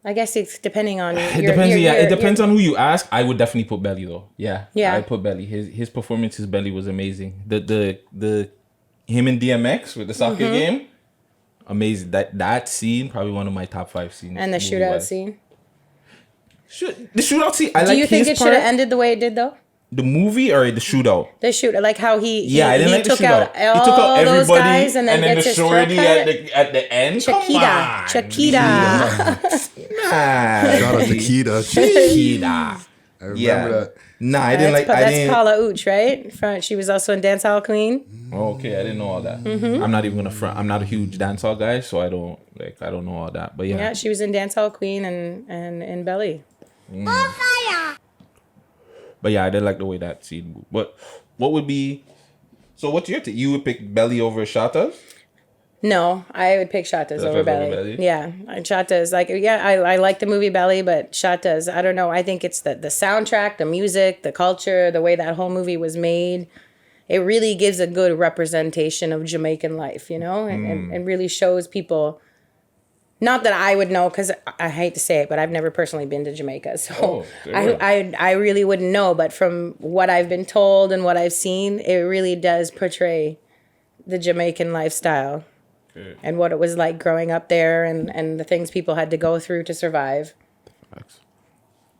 I guess it's depending on it depends on who you ask. I would definitely put Belly though. Yeah. I'd put Belly. His performance, his Belly was amazing. The him and DMX with the soccer game, amazing. That scene, probably one of my top 5 scenes. And the shootout scene. The shootout scene. Do you think it should have ended the way it did though? The movie or the shootout? The shootout, like how he took out all those guys and then the shorty at the end. Chiquita. Shout out to Chiquita. I remember that. Nah, I didn't like. That's Paula Ooch, right? She was also in Dancehall Queen. Oh, okay, I didn't know all that. Mm-hmm. I'm not even gonna front. I'm not a huge dancehall guy, so I don't know all that. But yeah, she was in Dancehall Queen and in Belly. But yeah, I did like the way that scene moved. But what would be... So what's your take? You would pick Belly over Shoutouts? No, I would pick Shoutouts over Belly. Yeah, Shoutouts. I like the movie Belly, but Shoutouts, I don't know. I think it's the soundtrack, the music, the culture, the way that whole movie was made. It really gives a good representation of Jamaican life, you know? And really shows people... Not that I would know, because I hate to say it, but I've never personally been to Jamaica. So I really wouldn't know. But from what I've been told and what I've seen, it really does portray the Jamaican lifestyle and what it was like growing up there and the things people had to go through to survive.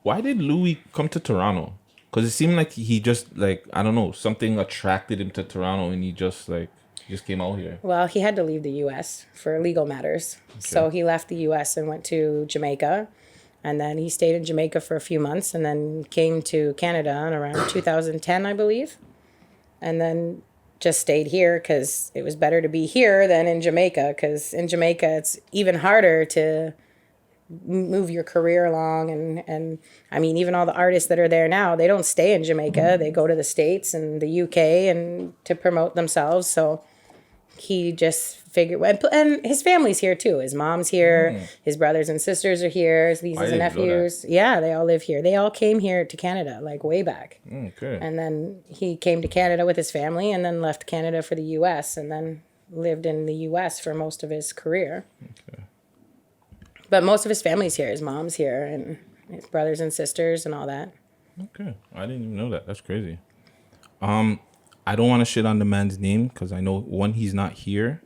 Why did Louis come to Toronto? Because it seemed like he just, like, I don't know, something attracted him to Toronto and he just came out here. Well, he had to leave the U.S. for legal matters. Okay. So he left the U.S. and went to Jamaica. And then he stayed in Jamaica for a few months and then came to Canada in around 2010, I believe. And then just stayed here because it was better to be here than in Jamaica. Because in Jamaica, it's even harder to move your career along. And I mean, even all the artists that are there now, they don't stay in Jamaica. They go to the States and the UK and to promote themselves. So he just figured, and his family's here too. His mom's here, his brothers and sisters are here, his nieces and nephews. Yeah, they all live here. They all came here to Canada, like way back. Okay. And then he came to Canada with his family and then left Canada for the U.S. and then lived in the U.S. for most of his career. Okay. But most of his family's here. His mom's here and his brothers and sisters and all that. Okay. I didn't even know that. That's crazy. I don't want to shit on the man's name because I know, one, he's not here,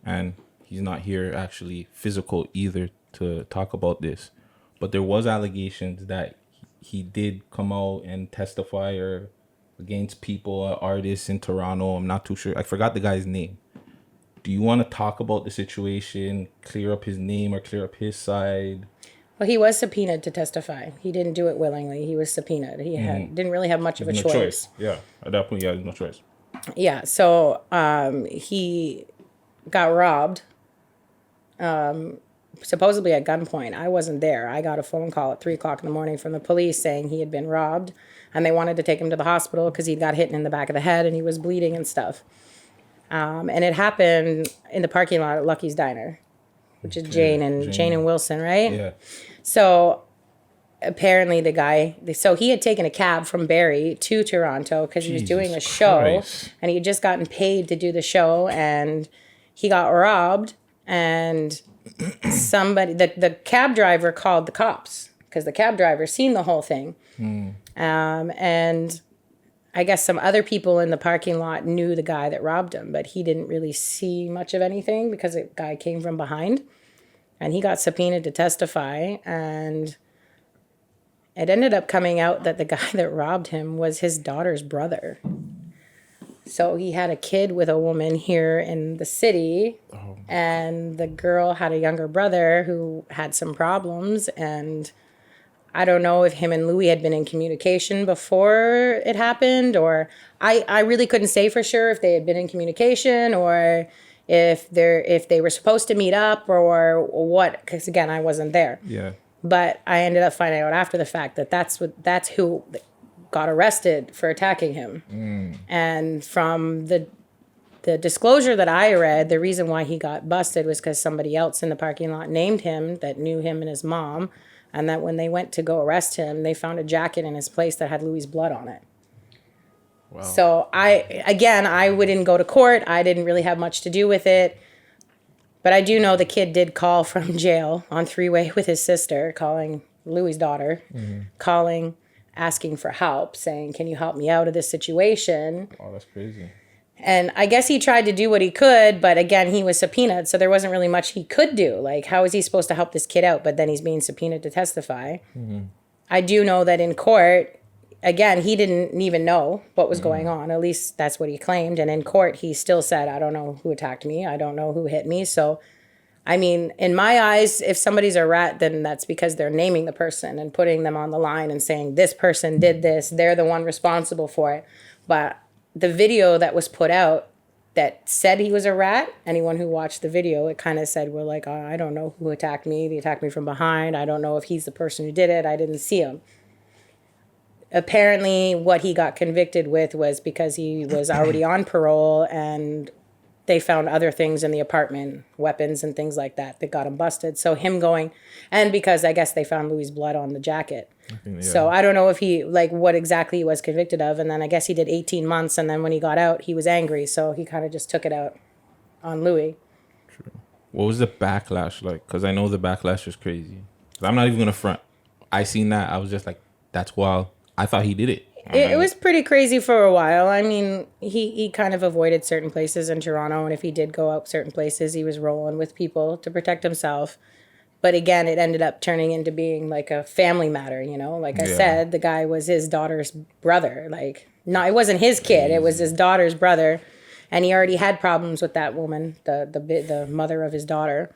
and he's not here actually physical either to talk about this. But there was allegations that he did come out and testify or against people, artists in Toronto. I'm not too sure. I forgot the guy's name. Do you want to talk about the situation, clear up his name or clear up his side? Well, he was subpoenaed to testify. He didn't do it willingly. He was subpoenaed. He didn't really have much of a choice. Yeah, at that point, he had no choice. Yeah, so he got robbed, supposedly at gunpoint. I wasn't there. I got a phone call at 3 o'clock in the morning from the police saying he had been robbed, and they wanted to take him to the hospital because he got hit in the back of the head and he was bleeding and stuff. And it happened in the parking lot at Lucky's Diner, which is Jane and Wilson, right? Yeah. So apparently the guy, so he had taken a cab from Barrie to Toronto because he was doing a show and he had just gotten paid to do the show, and he got robbed, and somebody, the cab driver called the cops because the cab driver seen the whole thing. And I guess some other people in the parking lot knew the guy that robbed him, but he didn't really see much of anything because the guy came from behind, and he got subpoenaed to testify, and it ended up coming out that the guy that robbed him was his daughter's brother. So he had a kid with a woman here in the city, and the girl had a younger brother who had some problems, and I don't know if him and Louis had been in communication before it happened, or I really couldn't say for sure if they had been in communication or if they were supposed to meet up or what, because again, I wasn't there. Yeah. But I ended up finding out after the fact that that's who got arrested for attacking him. And from the disclosure that I read, the reason why he got busted was because somebody else in the parking lot named him that knew him and his mom, and that when they went to go arrest him, they found a jacket in his place that had Louis' blood on it. Wow. So I wouldn't go to court. I didn't really have much to do with it. But I do know the kid did call from jail on three-way with his sister, calling Louis' daughter, calling, asking for help, saying, can you help me out of this situation? Oh, that's crazy. And I guess he tried to do what he could, but again, he was subpoenaed, so there wasn't really much he could do. Like, how is he supposed to help this kid out, but then he's being subpoenaed to testify? I do know that in court, again, he didn't even know what was going on. At least that's what he claimed. And in court, he still said, I don't know who attacked me. I don't know who hit me. So, I mean, in my eyes, if somebody's a rat, then that's because they're naming the person and putting them on the line and saying, this person did this. They're the one responsible for it. But the video that was put out that said he was a rat, anyone who watched the video, it kind of said, well, like, I don't know who attacked me. They attacked me from behind. I don't know if he's the person who did it. I didn't see him. Apparently, what he got convicted with was because he was already on parole and they found other things in the apartment, weapons and things like that got him busted. So him going, and because I guess they found Louis' blood on the jacket. So I don't know if he, like, what exactly he was convicted of. And then I guess he did 18 months. And then when he got out, he was angry. So he kind of just took it out on Louis. True. What was the backlash like? Because I know the backlash was crazy. I'm not even going to front. I seen that. I was just like, that's wild. I thought he did it. It was pretty crazy for a while. I mean, he kind of avoided certain places in Toronto. And if he did go out certain places, he was rolling with people to protect himself. But again, it ended up turning into being like a family matter, you know? Like I said, the guy was his daughter's brother. Like, no, it wasn't his kid. It was his daughter's brother. And he already had problems with that woman, the mother of his daughter.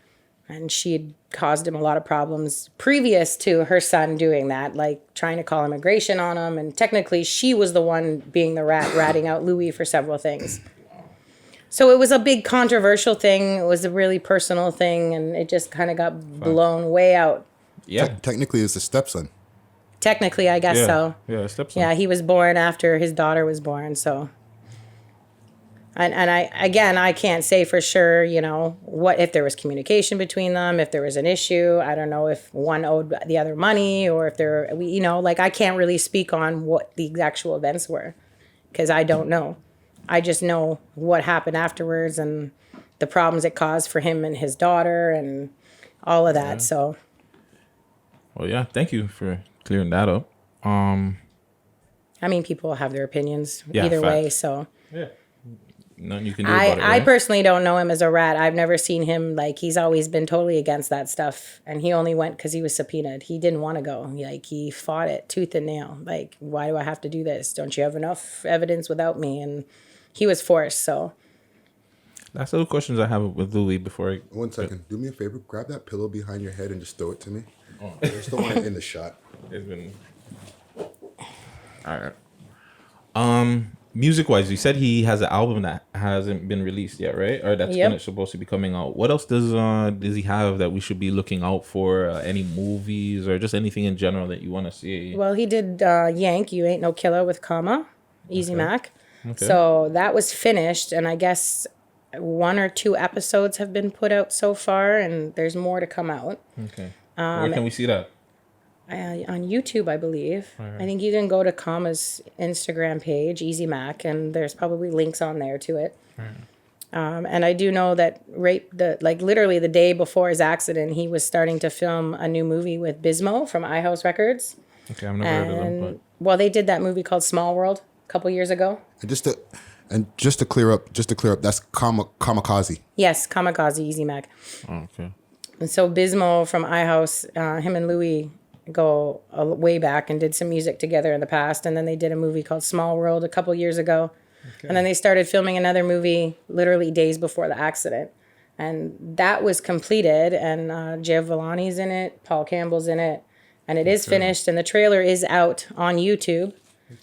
And she had caused him a lot of problems previous to her son doing that, like trying to call immigration on him. And technically, she was the one being the ratting out Louis for several things. So it was a big controversial thing. It was a really personal thing, and it just kind of got blown way out. Yeah. Technically, it's a stepson. Technically, I guess so. Yeah, stepson. Yeah, he was born after his daughter was born, so. And I can't say for sure, you know, what if there was communication between them, if there was an issue. I don't know if one owed the other money or if you know, like I can't really speak on what the actual events were because I don't know. I just know what happened afterwards and the problems it caused for him and his daughter and all of that. Yeah. So. Well, yeah, thank you for clearing that up. I mean, people have their opinions either way, so. Yeah. Nothing you can do about it, right? I personally don't know him as a rat. I've never seen him, like, he's always been totally against that stuff. And he only went because he was subpoenaed. He didn't want to go. Like, he fought it tooth and nail. Like, why do I have to do this? Don't you have enough evidence without me? And he was forced, so. That's all the questions I have with Louis before I... 1 second. Do me a favor. Grab that pillow behind your head and just throw it to me. Oh. I just don't want it in the shot. It's been... All right. Music-wise, you said he has an album that hasn't been released yet, right? Or that's supposed to be coming out. What else does he have that we should be looking out for? Any movies or just anything in general that you want to see? Well, he did Yank, You Ain't No Killer with Comma, Easy Mac. Okay. So that was finished, and I guess 1 or 2 episodes have been put out so far, and there's more to come out. Okay. Where can we see that? On YouTube, I believe. Right. I think you can go to Comma's Instagram page, Easy Mac, and there's probably links on there to it. Right. And I do know that literally the day before his accident, he was starting to film a new movie with Bismo from iHouse Records. Okay, I've never heard of them. But... Well, they did that movie called Small World a couple years ago. Just to clear up, that's Kamikaze. Yes, Kamikaze, Easy Mac. Oh, okay. And so Bismo from iHouse, him and Louis go way back and did some music together in the past, and then they did a movie called Small World a couple years ago. Okay. And then they started filming another movie literally days before the accident, and that was completed, and Jeff Villani's in it, Paul Campbell's in it, and it is finished, and the trailer is out on YouTube.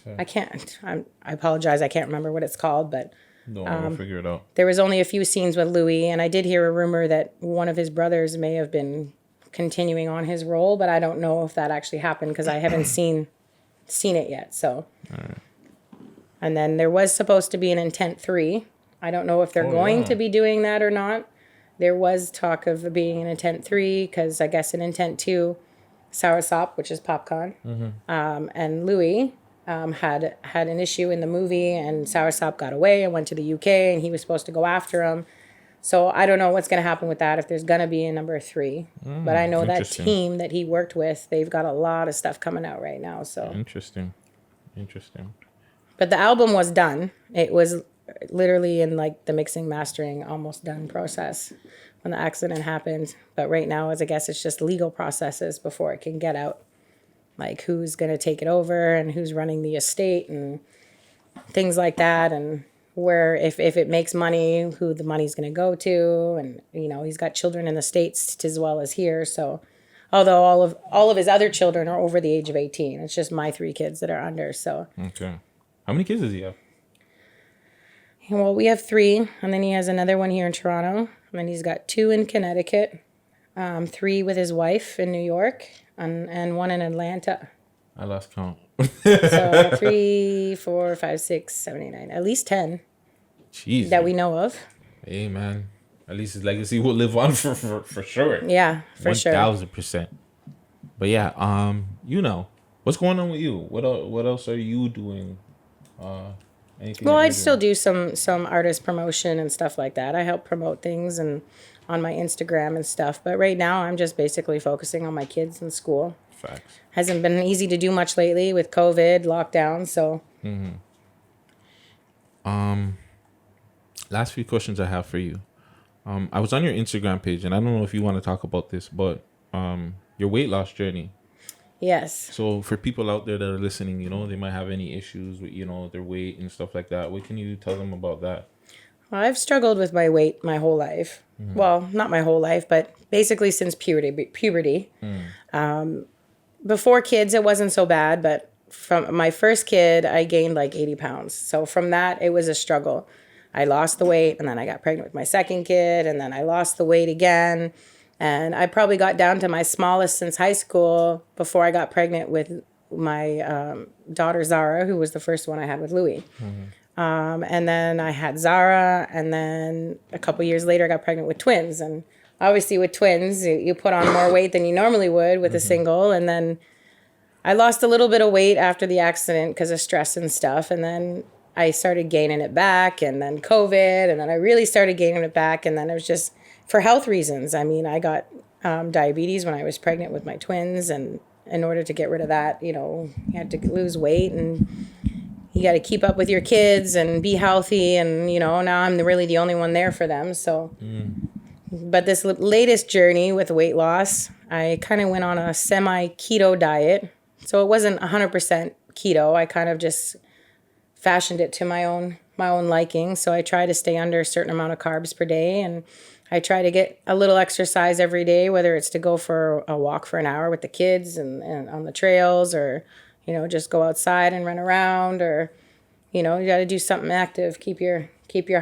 Okay. I apologize, I can't remember what it's called, but we'll figure it out. There was only a few scenes with Louis, and I did hear a rumor that one of his brothers may have been continuing on his role, but I don't know if that actually happened because I haven't seen it yet. So, right. And then there was supposed to be an Intent 3. I don't know if they're going to be doing that or not. There was talk of being an Intent 3 because I guess an Intent 2, Soursop, which is Popcorn, and Louis had an issue in the movie, and Soursop got away and went to the UK, and he was supposed to go after him. So I don't know what's going to happen with that, if there's going to be a number 3. But I know that team that he worked with, they've got a lot of stuff coming out right now. So Interesting. But the album was done. It was literally in like the mixing, mastering, almost done process when the accident happened. But right now, I guess it's just legal processes before it can get out. Like who's going to take it over and who's running the estate and things like that. And where if it makes money, who the money's going to go to, and you know he's got children in the States as well as here. So, although all of his other children are over the age of 18, it's just my 3 kids that are under. So okay, how many kids does he have? Well, we have 3, and then he has another one here in Toronto, and then he's got 2 in Connecticut, 3 with his wife in New York, and 1 in Atlanta. I lost count. So 3, 4, 5, 6, 7, 8, 9. At least 10. Jeez. That we know of. Hey, man. At least his legacy will live on for sure. Yeah, for sure. 1,000%. But yeah, you know, what's going on with you? What else are you doing? Anything? Well, I still do some artist promotion and stuff like that. I help promote things and on my Instagram and stuff. But right now, I'm just basically focusing on my kids and school. Facts. Hasn't been easy to do much lately with COVID, lockdown, so. Last few questions I have for you. I was on your Instagram page, and I don't know if you want to talk about this, but your weight loss journey. Yes. So for people out there that are listening, you know, they might have any issues with, you know, their weight and stuff like that. What can you tell them about that? Well, I've struggled with my weight my whole life. Well, not my whole life, but basically since puberty. Before kids, it wasn't so bad, but from my first kid, I gained like 80 pounds. So from that, it was a struggle. I lost the weight, and then I got pregnant with my second kid, and then I lost the weight again. And I probably got down to my smallest since high school before I got pregnant with my daughter, Zara, who was the first one I had with Louis. And then I had Zara, and then a couple years later I got pregnant with twins. And obviously with twins, you put on more weight than you normally would with a single. And then I lost a little bit of weight after the accident because of stress and stuff. And then I started gaining it back, and then COVID, and then I really started gaining it back. And then it was just for health reasons. I mean, I got diabetes when I was pregnant with my twins. And in order to get rid of that, you had to lose weight, and you got to keep up with your kids and be healthy. And, now I'm really the only one there for them. So, but this latest journey with weight loss, I kind of went on a semi-keto diet. So it wasn't 100% keto. I kind of just fashioned it to my own liking. So I try to stay under a certain amount of carbs per day. And I try to get a little exercise every day, whether it's to go for a walk for an hour with the kids and on the trails, or just go outside and run around, or, you got to do something active, keep your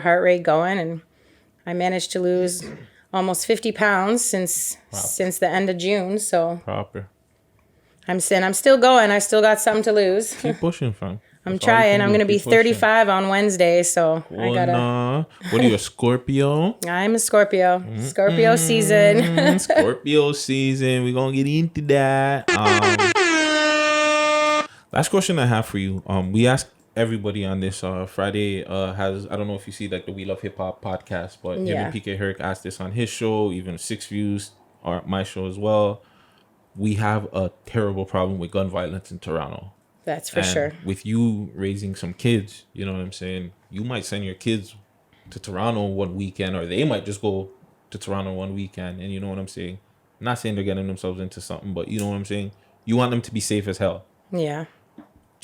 heart rate going. And I managed to lose almost 50 pounds since the end of June. So proper. I'm still going. I still got something to lose. Keep pushing, fam. I'm trying. I'm going to be 35 on Wednesday. So I got to. What are you, a Scorpio? I'm a Scorpio. Scorpio season. Scorpio season. We're going to get into that. Last question I have for you. We asked everybody on this. Friday has, I don't know if you see like the We Love Hip Hop podcast, but even PK Herrick asked this on his show, even 6 Views, or my show as well. We have a terrible problem with gun violence in Toronto. That's for sure. With you raising some kids, you know what I'm saying? You might send your kids to Toronto one weekend, or they might just go to Toronto one weekend, and you know what I'm saying? I'm not saying they're getting themselves into something, but you know what I'm saying? You want them to be safe as hell. Yeah.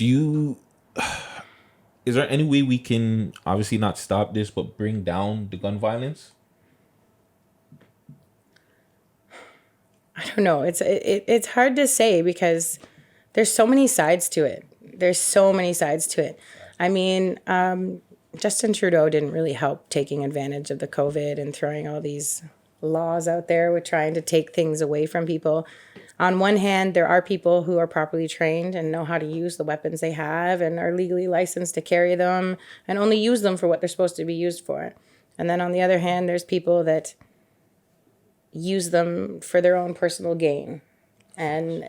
Is there any way we can obviously not stop this, but bring down the gun violence? I don't know. It's hard to say because there's so many sides to it. I mean, Justin Trudeau didn't really help taking advantage of the COVID and throwing all these laws out there with trying to take things away from people. On one hand, there are people who are properly trained and know how to use the weapons they have and are legally licensed to carry them and only use them for what they're supposed to be used for. And then on the other hand, there's people that use them for their own personal gain. And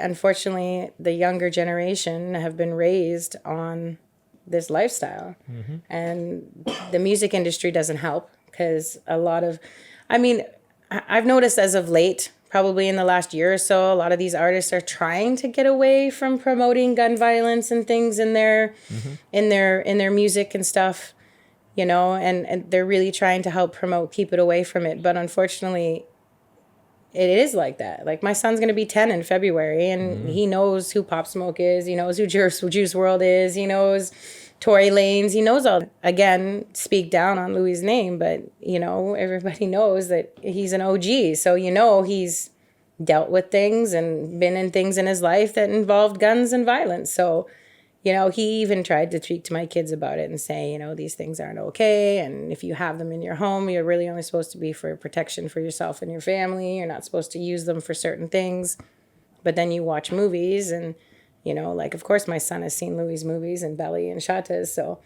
unfortunately, the younger generation have been raised on this lifestyle. Mm-hmm. And the music industry doesn't help because I've noticed as of late, probably in the last year or so, a lot of these artists are trying to get away from promoting gun violence and things in their music and stuff, and they're really trying to help keep it away from it. But unfortunately, it is like that. Like my son's going to be 10 in February, and he knows who Pop Smoke is. He knows who Juice WRLD is. He knows Tory Lanez. He knows all. Again, speak down on Louis' name, but everybody knows that he's an OG. So he's dealt with things and been in things in his life that involved guns and violence. So he even tried to speak to my kids about it and say, these things aren't okay. And if you have them in your home, you're really only supposed to be for protection for yourself and your family. You're not supposed to use them for certain things. But then you watch movies and, of course my son has seen Louis' movies and Belly and Shatas. So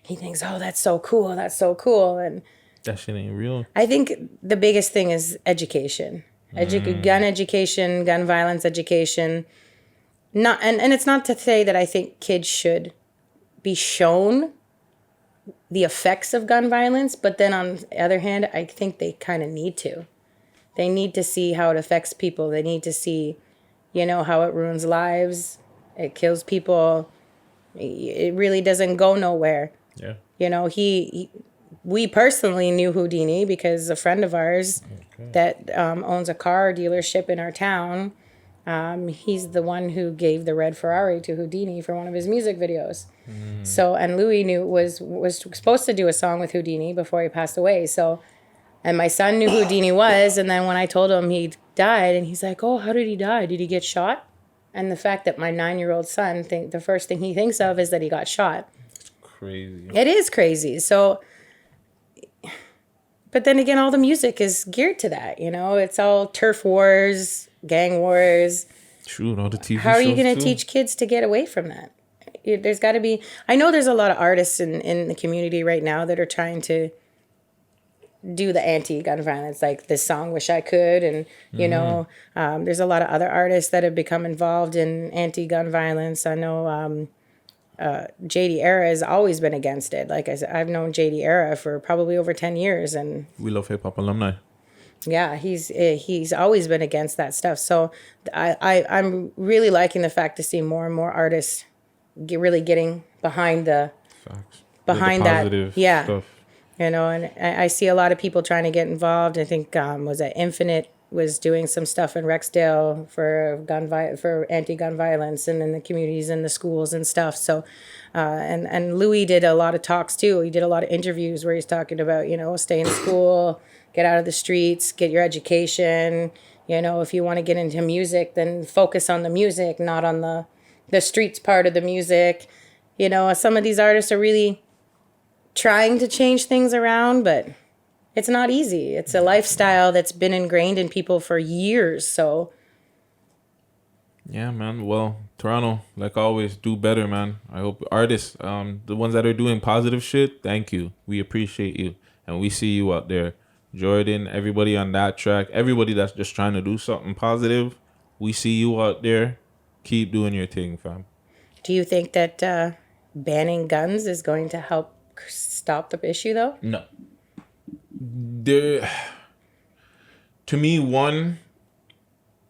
he thinks, oh, that's so cool. That's so cool. And that shit ain't real. I think the biggest thing is education. Gun education, gun violence education. And it's not to say that I think kids should be shown the effects of gun violence, but then on the other hand, I think they kind of need to. They need to see how it affects people. They need to see, how it ruins lives. It kills people. It really doesn't go nowhere. Yeah. We personally knew Houdini because a friend of ours that owns a car dealership in our town, he's the one who gave the red Ferrari to Houdini for one of his music videos. So, and Louis was supposed to do a song with Houdini before he passed away. So, and my son knew who Houdini was. And then when I told him he died, and he's like, oh, how did he die? Did he get shot? And the fact that my 9-year-old son, the first thing he thinks of is that he got shot. It's crazy. It is crazy. So, but then again, all the music is geared to that. It's all turf wars, gang wars. True, all the TV shows. How are you going to teach kids to get away from that? there's got to be. I know there's a lot of artists in the community right now that are trying to do the anti-gun violence, like this song "Wish I Could," and you know, there's a lot of other artists that have become involved in anti-gun violence. I know JD Era has always been against it. Like I said, I've known JD Era for probably over 10 years, and we love hip hop alumni. Yeah, he's always been against that stuff. So I'm really liking the fact to see more and more artists really getting behind the Facts. behind the that. positive Yeah. stuff. You know, and I see a lot of people trying to get involved. I think was it Infinite was doing some stuff in Rexdale for for anti-gun violence and in the communities and the schools and stuff. So, and Louis did a lot of talks too. He did a lot of interviews where he's talking about, you know, stay in school, get out of the streets, get your education. You know, if you want to get into music, then focus on the music, not on the streets part of the music. You know, some of these artists are really trying to change things around, but it's not easy. It's a lifestyle that's been ingrained in people for years. So yeah, man. Well, Toronto, like always, do better, man. I hope artists, the ones that are doing positive shit, thank you. We appreciate you. And we see you out there. Jordan, everybody on that track, everybody that's just trying to do something positive, we see you out there. Keep doing your thing, fam. do you think that banning guns is going to help stop the issue, though? No. To me, one,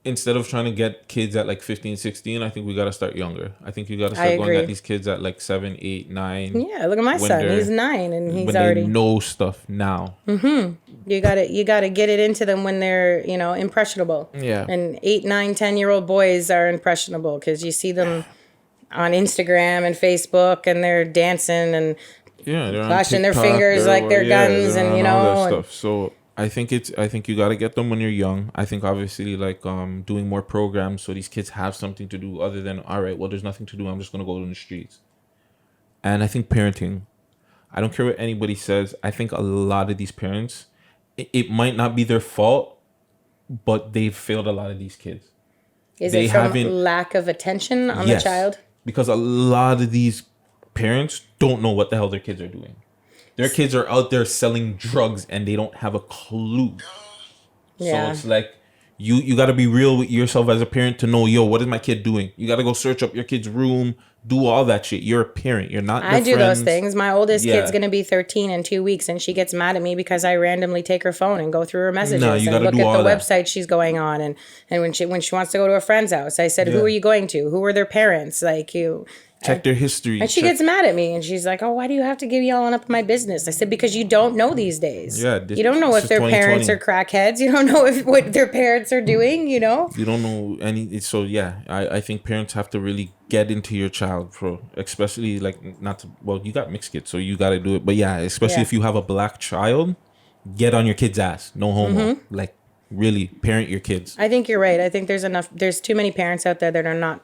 instead of trying to get kids at like 15, 16, I think we got to start younger. I think you got to start going at these kids at like 7, 8, 9. Yeah, look at my son. He's 9 and he's when already they know stuff now. Mm-hmm. You gotta get it into them when they're, you know, impressionable. Yeah. And 8, 9, 10-year-old boys are impressionable because you see them on Instagram and Facebook and they're dancing and flashing their fingers like they're guns and, you know, all that stuff. So I think you got to get them when you're young. I think obviously like doing more programs so these kids have something to do other than, all right, well, there's nothing to do, I'm just gonna go to the streets. And I think parenting, I don't care what anybody says, I think a lot of these parents, it might not be their fault, but they've failed a lot of these kids. Is it from lack of attention on the child? Because a lot of these parents don't know what the hell their kids are doing. Their kids are out there selling drugs and they don't have a clue. Yeah. So it's like you got to be real with yourself as a parent to know, yo, what is my kid doing? You got to go search up your kid's room, do all that shit. You're a parent. You're not I do friends. those things. My oldest kid's going to be 13 in 2 weeks and she gets mad at me because I randomly take her phone and go through her messages and look at the website she's going on. And when she wants to go to a friend's house, I said, who are you going to? Who are their parents? Like check their history. And she gets mad at me and she's like, oh, why do you have to give y'all up in my business? I said, because you don't know these days. Yeah, you don't know if their parents are crackheads. You don't know what their parents are doing, you know? You don't know any. So yeah, I think parents have to really get into your child, bro. Especially like you got mixed kids, so you got to do it. But yeah, especially if you have a black child, get on your kid's ass. No homo. Mm-hmm. Like really parent your kids. I think you're right. I think there's too many parents out there that are not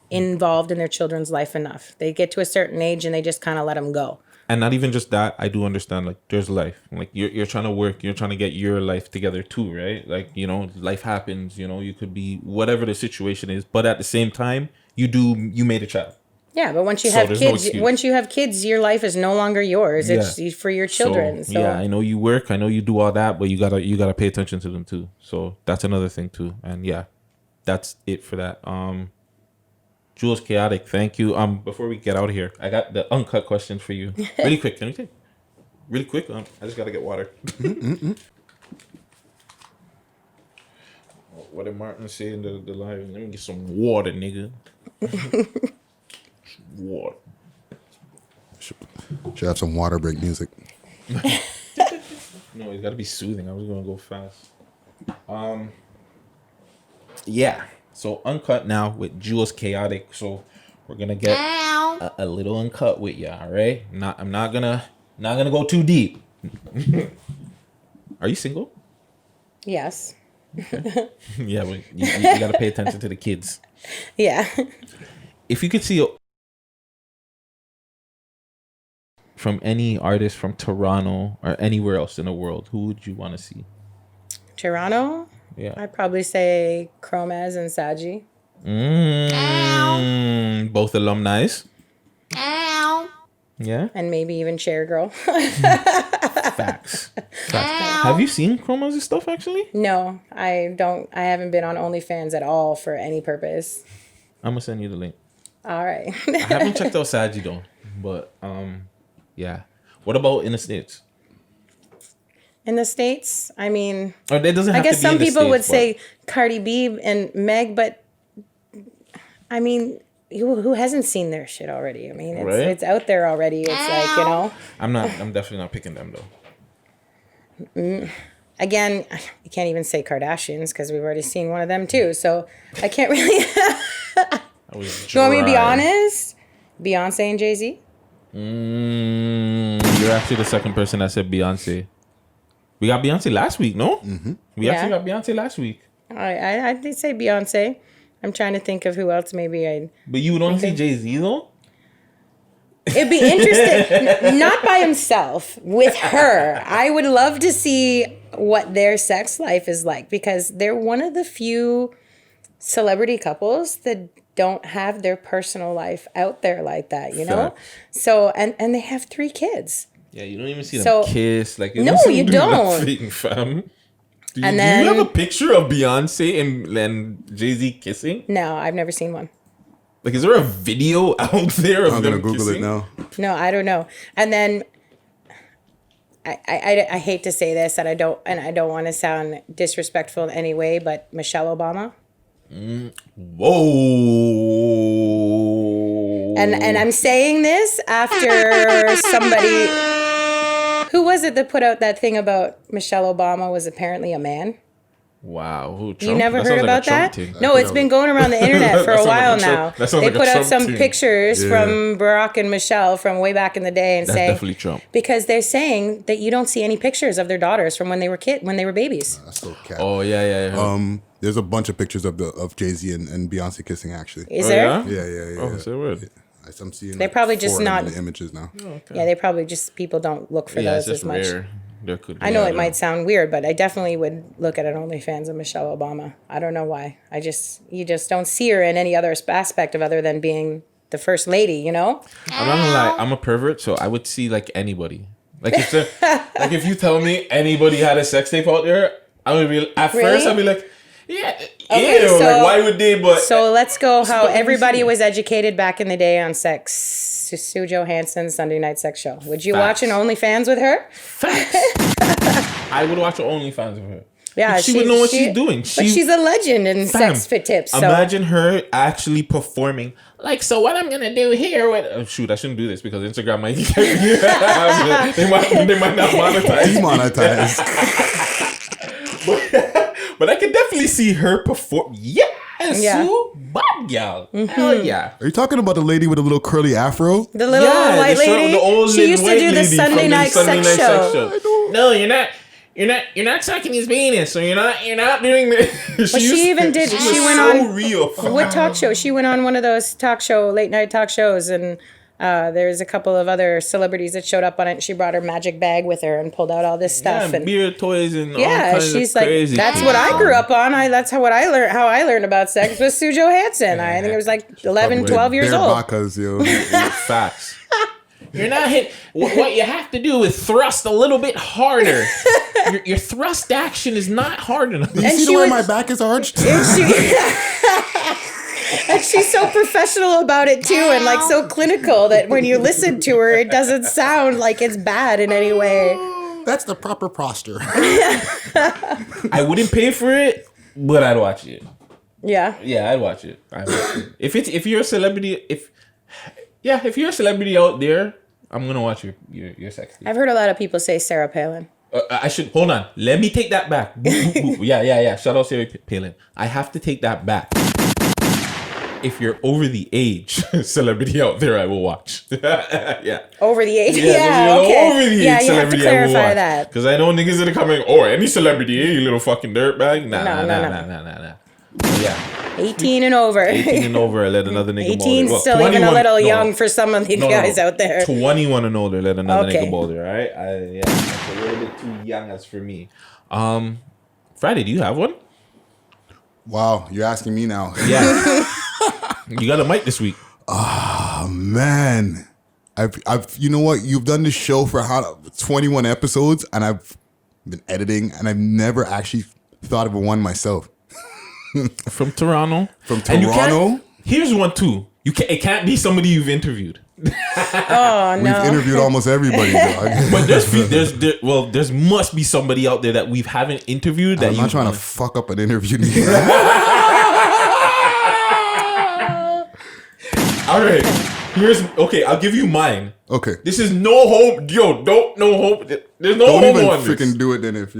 involved in their children's life enough. They get to a certain age and they just kind of let them go. And not even just that, I do understand, like, there's life. Like, you're trying to work, you're trying to get your life together too, right? Like, you know, life happens, you know, you could be whatever the situation is, but at the same time, you made a child. Yeah, but once you have kids, your life is no longer yours. It's for your children. So yeah, I know you work, I know you do all that, but you gotta pay attention to them too. So that's another thing too. And yeah, that's it for that. Jewlz Chaotic, thank you. Before we get out of here, I got the uncut question for you. Really quick, can we take? Really quick, I just gotta get water. What did Martin say in the live? Let me get some water, nigga. Water. Should have some water break music. No, it's gotta be soothing. I was gonna go fast. Yeah. So uncut now with Jewlz Chaotic. So we're gonna get a little uncut with you, all right? I'm not gonna go too deep. Are you single? Yes. Okay. Yeah, but you gotta pay attention to the kids. Yeah. If you could see from any artist from Toronto or anywhere else in the world, who would you want to see? Toronto? Yeah. I'd probably say Chromaz and Saji. Both alumni. Yeah. And maybe even Chair Girl. Facts. Have you seen Chroma's stuff actually? No, I don't. I haven't been on OnlyFans at all for any purpose. I'm gonna send you the link. All right. I haven't checked out Saji though, but yeah. What about in the States? In the States, I mean, Or it doesn't have I guess to be some in the people would States, say Cardi B and Meg, but I mean, who hasn't seen their shit already? I mean, Right? it's out there already. It's like, you know. I'm definitely not picking them though. Again, you can't even say Kardashians because we've already seen one of them too. So I can't really. You want me to be honest? Beyonce and Jay-Z? You're actually the second person that said Beyonce. We got Beyonce last week, no? Mm-hmm. We actually got Beyonce last week. I did say Beyonce. I'm trying to think of who else maybe I'd... But you would only see Jay-Z though? It'd be interesting. Not by himself, with her. I would love to see what their sex life is like because they're one of the few celebrity couples that don't have their personal life out there like that, you know? So, and they have 3 kids. Yeah, you don't even see them kiss. Like, no, you don't. Nothing, fam. Do And you then- have a picture of Beyonce and Jay-Z kissing? No, I've never seen one. Like, is there a video out there of I'm them gonna Google kissing? it now. No, I don't know. And then I hate to say this, and I don't want to sound disrespectful in any way, but Michelle Obama. Whoa. And I'm saying this after somebody, who was it that put out that thing about Michelle Obama was apparently a man? Wow. Who, Trump? You never That heard sounds like a about Trump that? thing. No, it's been going around the internet for That a sounds like while a Trump- now. that sounds They like a put out Trump some thing. pictures Yeah. from Barack and Michelle from way back in the day and That's saying definitely Trump. because they're saying that you don't see any pictures of their daughters from when they were babies. That's so cat. Oh, yeah. There's a bunch of pictures of Jay-Z and Beyonce kissing actually. Is there? Yeah. Oh, so weird. I'm seeing. They're probably just 4 of them not- in the images now. Oh, okay. Yeah, they probably just people don't look for Yeah, those it's just as much. rare. There could be, I know yeah, it might sound weird, but I definitely would look at an OnlyFans of Michelle Obama. I don't know why. You just don't see her in any other aspect of other than being the first lady, you know? I'm not gonna lie, I'm a pervert, so I would see like anybody. Like if if you tell me anybody had a sex tape out there, I would be first I'd be like, yeah, Okay, ew, so- like why would they? But So let's go how what you everybody see. was educated back in the day on sex. Sue Johansson's Sunday Night Sex Show. Would you Facts. watch an OnlyFans with her? I would watch an OnlyFans of her. Yeah, she would know what she's doing. But she's a legend in sex fit tips. So. Imagine her actually performing. Like, so what I'm gonna do here with I shouldn't do this because Instagram might they might not monetize. Demonetized. But I can definitely see her perform. Yes, Yeah. Sue, bad gal. Hell yeah. Are you talking about the lady with a little curly afro? The little white lady. She used to do the Sunday night sex show. No, you're not. You're not sucking his penis, so you're not doing this. But she even did. She went on. Real. What talk show? She went on one of those late night talk shows, and there's a couple of other celebrities that showed up on it. She brought her magic bag with her and pulled out all this stuff. Yeah, and beer toys and all yeah, kinds she's of like, crazy that's shit. what I grew up on. That's how I learned about sex was Sue Johansson. I think it was like 11, 12 years Bare old. bacas, yo. Facts. You're not hit. What you have to do is thrust a little bit harder. Your thrust action is not hard enough. Do you see the way my back is arched? And she's so professional about it too, and like so clinical that when you listen to her, it doesn't sound like it's bad in any way. That's the proper posture. I wouldn't pay for it, but I'd watch it. Yeah. Yeah, I'd watch it. If you're a celebrity, if you're a celebrity out there, I'm gonna watch your sex tape. I've heard a lot of people say Sarah Palin. I should hold on. Let me take that back. Yeah. Shout out Sarah Palin. I have to take that back. If you're over the age celebrity out there, I will watch. Yeah. Over the age? Yeah, okay. over the age Yeah, you have to celebrity, clarify that. Because I know niggas that are coming, any celebrity, you little fucking dirtbag. Nah. But yeah. 18 and over. 18 and over, let another nigga 18 boulder. still even a little young for some of the guys out there. 21 and older, let another Okay. nigga boulder, all right? That's a little bit too young as for me. Friday, do you have one? Wow, you're asking me now. Yeah. You got a mic this week. Oh, man. I've you know what? You've done this show for 21 episodes, and I've been editing, and I've never actually thought of one myself. From Toronto. Toronto. Here's one too. It can't be somebody you've interviewed. Oh no. We've interviewed almost everybody, dog. But there must be somebody out there that we haven't interviewed. That I'm not trying to fuck up an interview. All right. I'll give you mine. Okay. This is no hope. Yo, no hope. There's no hope even on this. freaking do it then if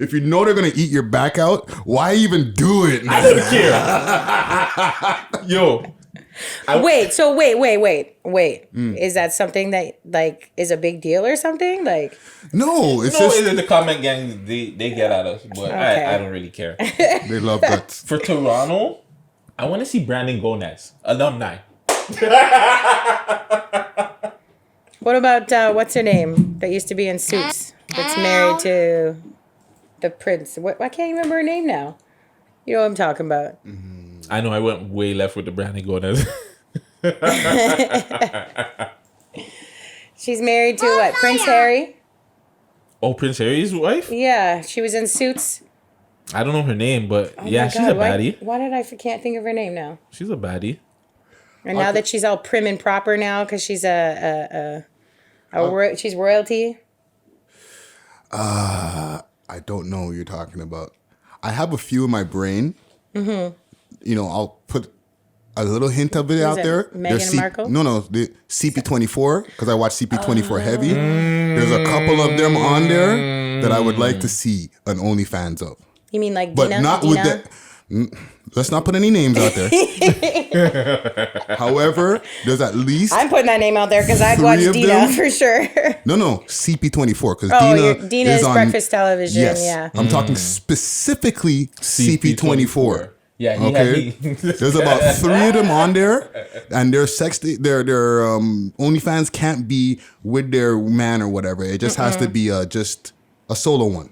if you know they're gonna eat your back out, why even do it? I don't care. Yo. Wait. Is that something that like is a big deal or something? Like no, it's just the comment gang they get at us, but okay. I don't really care. They love Guttz. For Toronto, I want to see Brandon Gomez, alumni. What about what's her name that used to be in Suits? That's married to the prince. I can't remember her name now. You know what I'm talking about? Mm-hmm. I know I went way left with the Brandon Gomez. She's married to what? Prince Harry? Oh, Prince Harry's wife? Yeah, she was in Suits. I don't know her name, but yeah, she's a baddie. Why did I can't think of her name now? She's a baddie. And now that she's all prim and proper now, because she's she's royalty. I don't know what you're talking about. I have a few in my brain. Mm-hmm. You know, I'll put a little hint of it out there. Meghan Markle? No, the CP24, because I watch CP24 heavy. There's a couple of them on there that I would like to see an OnlyFans of. You mean like but Dina? Not Dina? with that. Let's not put any names out there. However, there's at least I'm putting that name out there because I'd watch Dina for sure. No, CP24 because Dina is on breakfast television. Yes, yeah. I'm talking specifically CP24. Yeah. Okay. There's about 3 of them on there, and their OnlyFans can't be with their man or whatever. It just has to be just a solo one.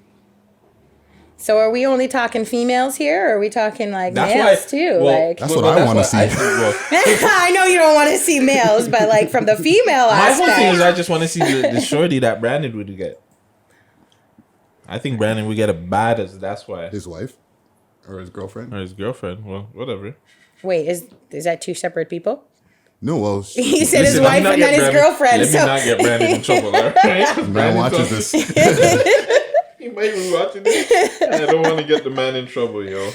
So are we only talking females here, or are we talking like males too? That's what I want to see. I know you don't want to see males, but like from the female aspect. My whole thing is I just want to see the shorty that Brandon would get. I think Brandon would get a bad. That's why his wife or his girlfriend Well, whatever. Wait, is that 2 separate people? No, well, he said his wife and then his girlfriend. Let me not get Brandon in trouble. Right? Brandon watches this. He might be watching this. I don't want to get the man in trouble, yo.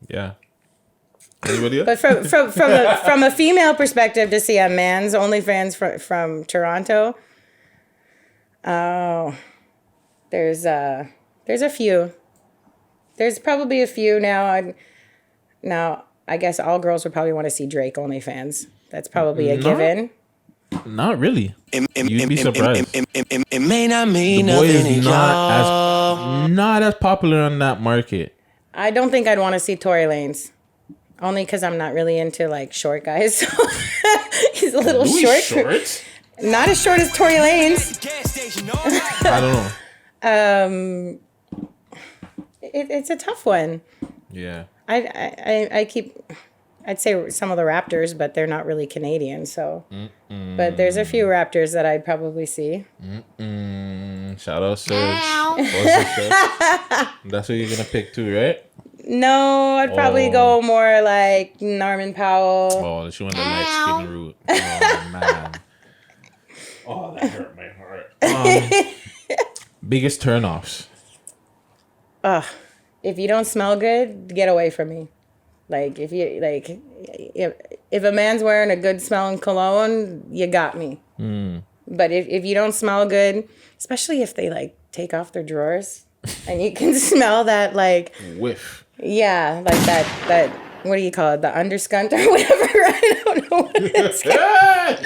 Yeah. Anybody else? But from a female perspective, to see a man's OnlyFans from Toronto, there's a few. There's probably a few now. Now, I guess all girls would probably want to see Drake OnlyFans. That's probably a given. Not really. You'd be surprised. It may not mean the boy nothing is not as popular on that market. I don't think I'd want to see Tory Lanez. Only because I'm not really into like short guys. So he's a little Louis short. Not as short as Tory Lanez. I don't know. It's a tough one. Yeah. I'd say some of the Raptors, but they're not really Canadian, so. But there's a few Raptors that I'd probably see. Shout out Serge. That's who you're gonna pick too, right? No, I'd probably go more like Norman Powell. Oh, she wanted the light skin root. Oh man. Oh, that hurt my heart. Biggest turnoffs. If you don't smell good, get away from me. Like if a man's wearing a good smelling cologne, you got me. But if you don't smell good, especially if they like take off their drawers and you can smell that like whiff. Yeah, like that what do you call it? The underscunt or whatever. I don't know what it's called.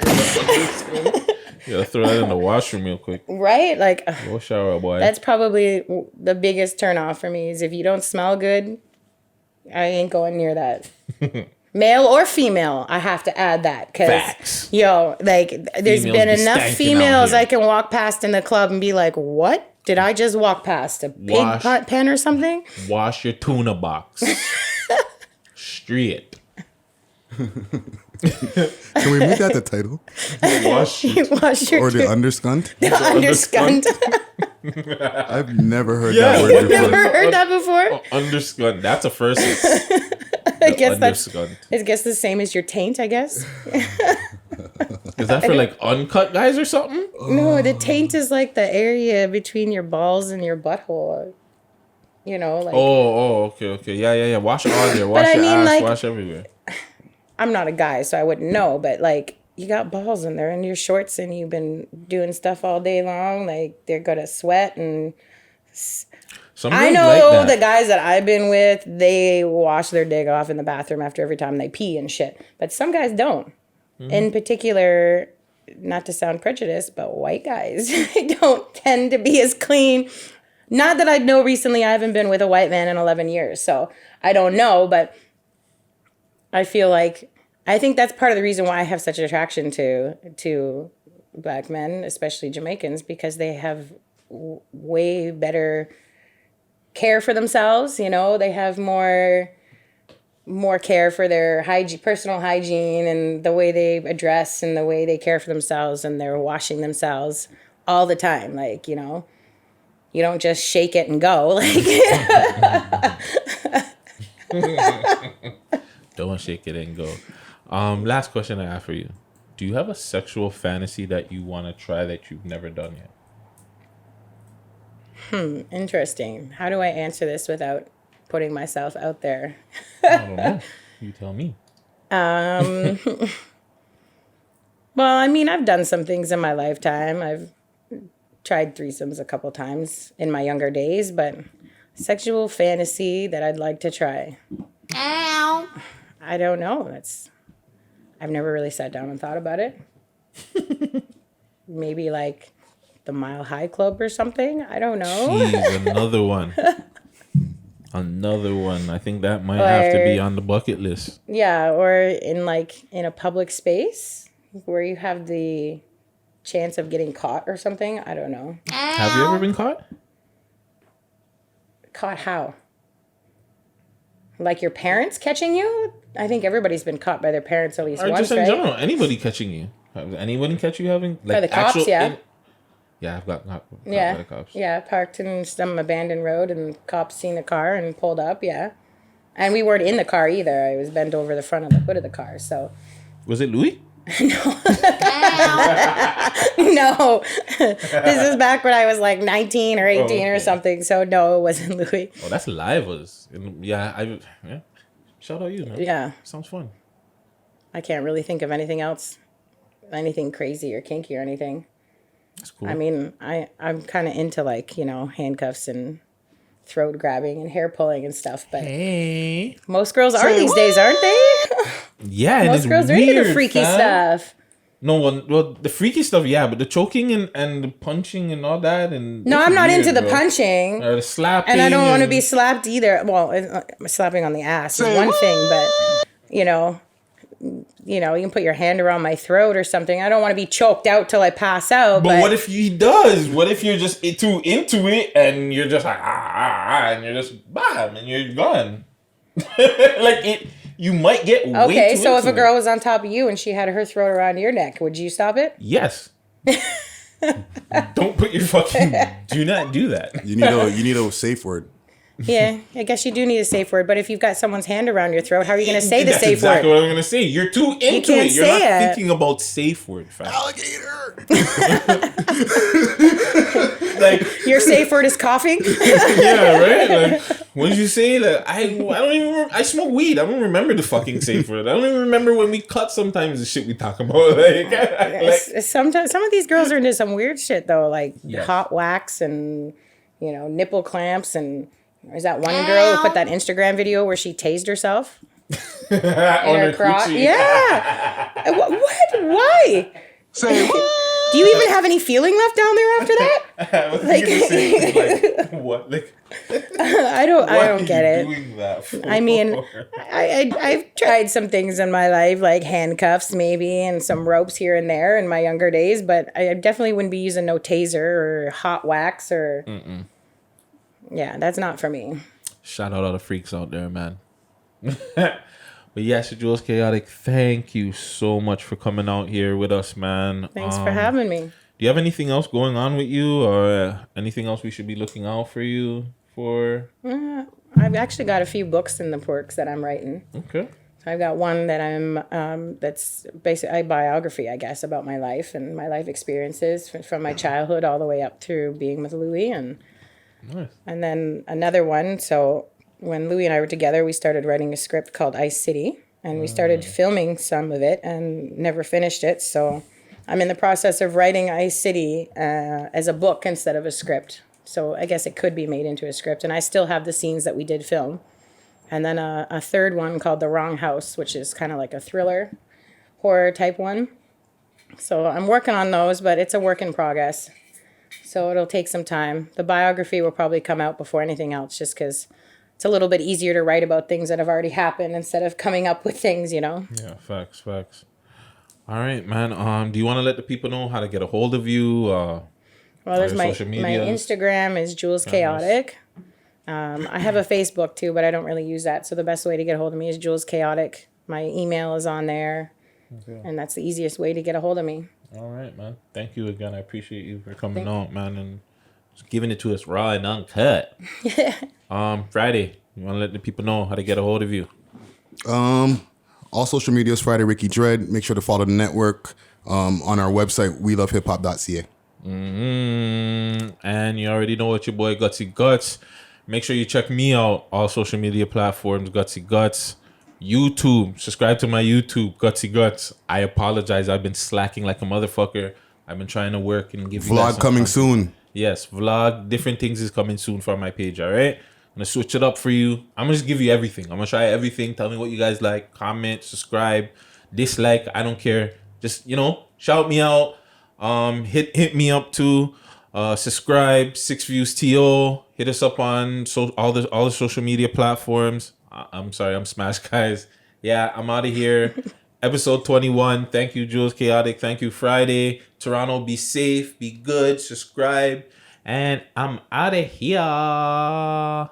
You gotta throw that in the washroom real quick. Right? Like go shower, boy. That's probably the biggest turn off for me is if you don't smell good. I ain't going near that. Male or female, I have to add that. Cause, yo, like, there's been enough females I can walk past in the club and be like, what? Did I just walk past? A pig pen or something? Wash your tuna box. Straight. Can we make that the title? Wash your or the underscunt? The underscunt. I've never heard that word before. Never heard that before? Underscunt. That's a first. I guess that's the same as your taint, I guess. Is that for like uncut guys or something? No, the taint is like the area between your balls and your butthole. You know, like. Okay. Yeah. Wash all there. Wash your ass. Like, wash everywhere. I'm not a guy, so I wouldn't know. But like, you got balls in there in your shorts, and you've been doing stuff all day long. Like, they're gonna sweat and. I know like the guys that I've been with, they wash their dick off in the bathroom after every time they pee and shit. But some guys don't. Mm-hmm. In particular, not to sound prejudiced, but white guys don't tend to be as clean. Not that I know recently, I haven't been with a white man in 11 years, so I don't know, but I feel like, I think that's part of the reason why I have such an attraction to black men, especially Jamaicans, because they have way better care for themselves, you know, they have more care for their personal hygiene and the way they address and the way they care for themselves, and they're washing themselves all the time, like, you know. You don't just shake it and go. Like, don't shake it and go. Last question I have for you. Do you have a sexual fantasy that you want to try that you've never done yet? Interesting. How do I answer this without putting myself out there? I don't know. You tell me. Well, I mean, I've done some things in my lifetime. I've tried threesomes a couple times in my younger days, but sexual fantasy that I'd like to try. Ow. I don't know. I've never really sat down and thought about it. Maybe like the Mile High Club or something. I don't know. Jeez, another one. Another one. I think that might have to be on the bucket list. Yeah, or in a public space where you have the chance of getting caught or something. I don't know. Have you ever been caught? Caught how? Like your parents catching you? I think everybody's been caught by their parents at least or once, just in right? general, anybody catching you. Has anybody catch you having like by the cops? Yeah. Yeah, I've got caught yeah. by the cops. Yeah, parked in some abandoned road and cops seen the car and pulled up. Yeah, and we weren't in the car either. I was bent over the front of the hood of the car. So. Was it Louis? No. No. This is back when I was like 19 or 18 or something. So no, it wasn't Louis. Oh, that's Livas. Yeah. Shout out you, man. Yeah. Sounds fun. I can't really think of anything else, anything crazy or kinky or anything. That's cool. I mean, I'm kind of into like, you know, handcuffs and throat grabbing and hair pulling and stuff, but most girls are these days, aren't they? Yeah, most girls are into the freaky stuff. No, well, the freaky stuff, yeah, but the choking and the punching and all that, and no, I'm not into the punching or the slapping, and I don't want to be slapped either. Well, slapping on the ass is one thing, but you know, you can put your hand around my throat or something. I don't want to be choked out till I pass out. But what if he does? What if you're just too into it and you're just like and you're just bam and you're gone? Like it. You might get way okay, too so into if a girl was on top of you and she had her throat around your neck, would you stop it? Yes. Don't put your fucking. Do not do that. You need a safe word. Yeah, I guess you do need a safe word. But if you've got someone's hand around your throat, how are you going to say the safe word? That's exactly word? what I'm going to say. You're too into it. You're not thinking about safe word. Alligator. Like your safe word is coughing. Yeah, right. Like, what did you say? That I don't even remember. I smoke weed. I don't remember the fucking safe word. I don't even remember when we cut. Sometimes the shit we talk about. Sometimes some of these girls are into some weird shit though, like hot wax and nipple clamps and. There's that one girl who put that Instagram video where she tased herself in her crotch. Yeah. What? Why? Say what? Do you even have any feeling left down there after that? What? Like, I don't get it. Doing that for? I mean, I've tried some things in my life, like handcuffs maybe, and some ropes here and there in my younger days, but I definitely wouldn't be using no taser or hot wax or. Mm-mm. Yeah, that's not for me. Shout out all the freaks out there, man. But yes, Jewlz Chaotic, thank you so much for coming out here with us, man. Thanks for having me. Do you have anything else going on with you, or anything else we should be looking out for you for? I've actually got a few books in the works that I'm writing. Okay. So I've got one that that's basically a biography, I guess, about my life and my life experiences from my childhood all the way up through being with Louis, and then another one. So when Louis and I were together, we started writing a script called Ice City, and we started filming some of it and never finished it. So I'm in the process of writing Ice City as a book instead of a script. So I guess it could be made into a script, and I still have the scenes that we did film. And then a third one called The Wrong House, which is kind of like a thriller, horror type one. So I'm working on those, but it's a work in progress. So it'll take some time. The biography will probably come out before anything else, just because it's a little bit easier to write about things that have already happened instead of coming up with things, Yeah, facts. All right, man. Do you want to let the people know how to get a hold of you? Well, there's my Instagram is Jewlz Chaotic. I have a Facebook too, but I don't really use that. So the best way to get a hold of me is Jewlz Chaotic. My email is on there, and that's the easiest way to get a hold of me. All right, man. Thank you again. I appreciate you for coming out, man, and just giving it to us raw and uncut. Friday, you want to let the people know how to get a hold of you? All social media is Friday Ricky Dred. Make sure to follow the network on our website, welovehiphop.ca. And you already know what your boy Guttzy Guttz. Make sure you check me out, all social media platforms, Guttzy Guttz. YouTube, subscribe to my YouTube, Guttzy Guttz. I apologize, I've been slacking like a motherfucker. I've been trying to work and give you guys vlog coming soon. Yes, vlog, different things is coming soon for my page, all right? I'm going to switch it up for you. I'm going to just give you everything. I'm going to try everything. Tell me what you guys like. Comment, subscribe, dislike. I don't care. Just, shout me out. Hit me up too. Subscribe, 6 Views TO. Hit us up on all the social media platforms. I'm sorry, I'm Smash Guys. Yeah, I'm out of here. Episode 21. Thank you, Jewlz Chaotic. Thank you, Friday. Toronto, be safe, be good, subscribe. And I'm out of here.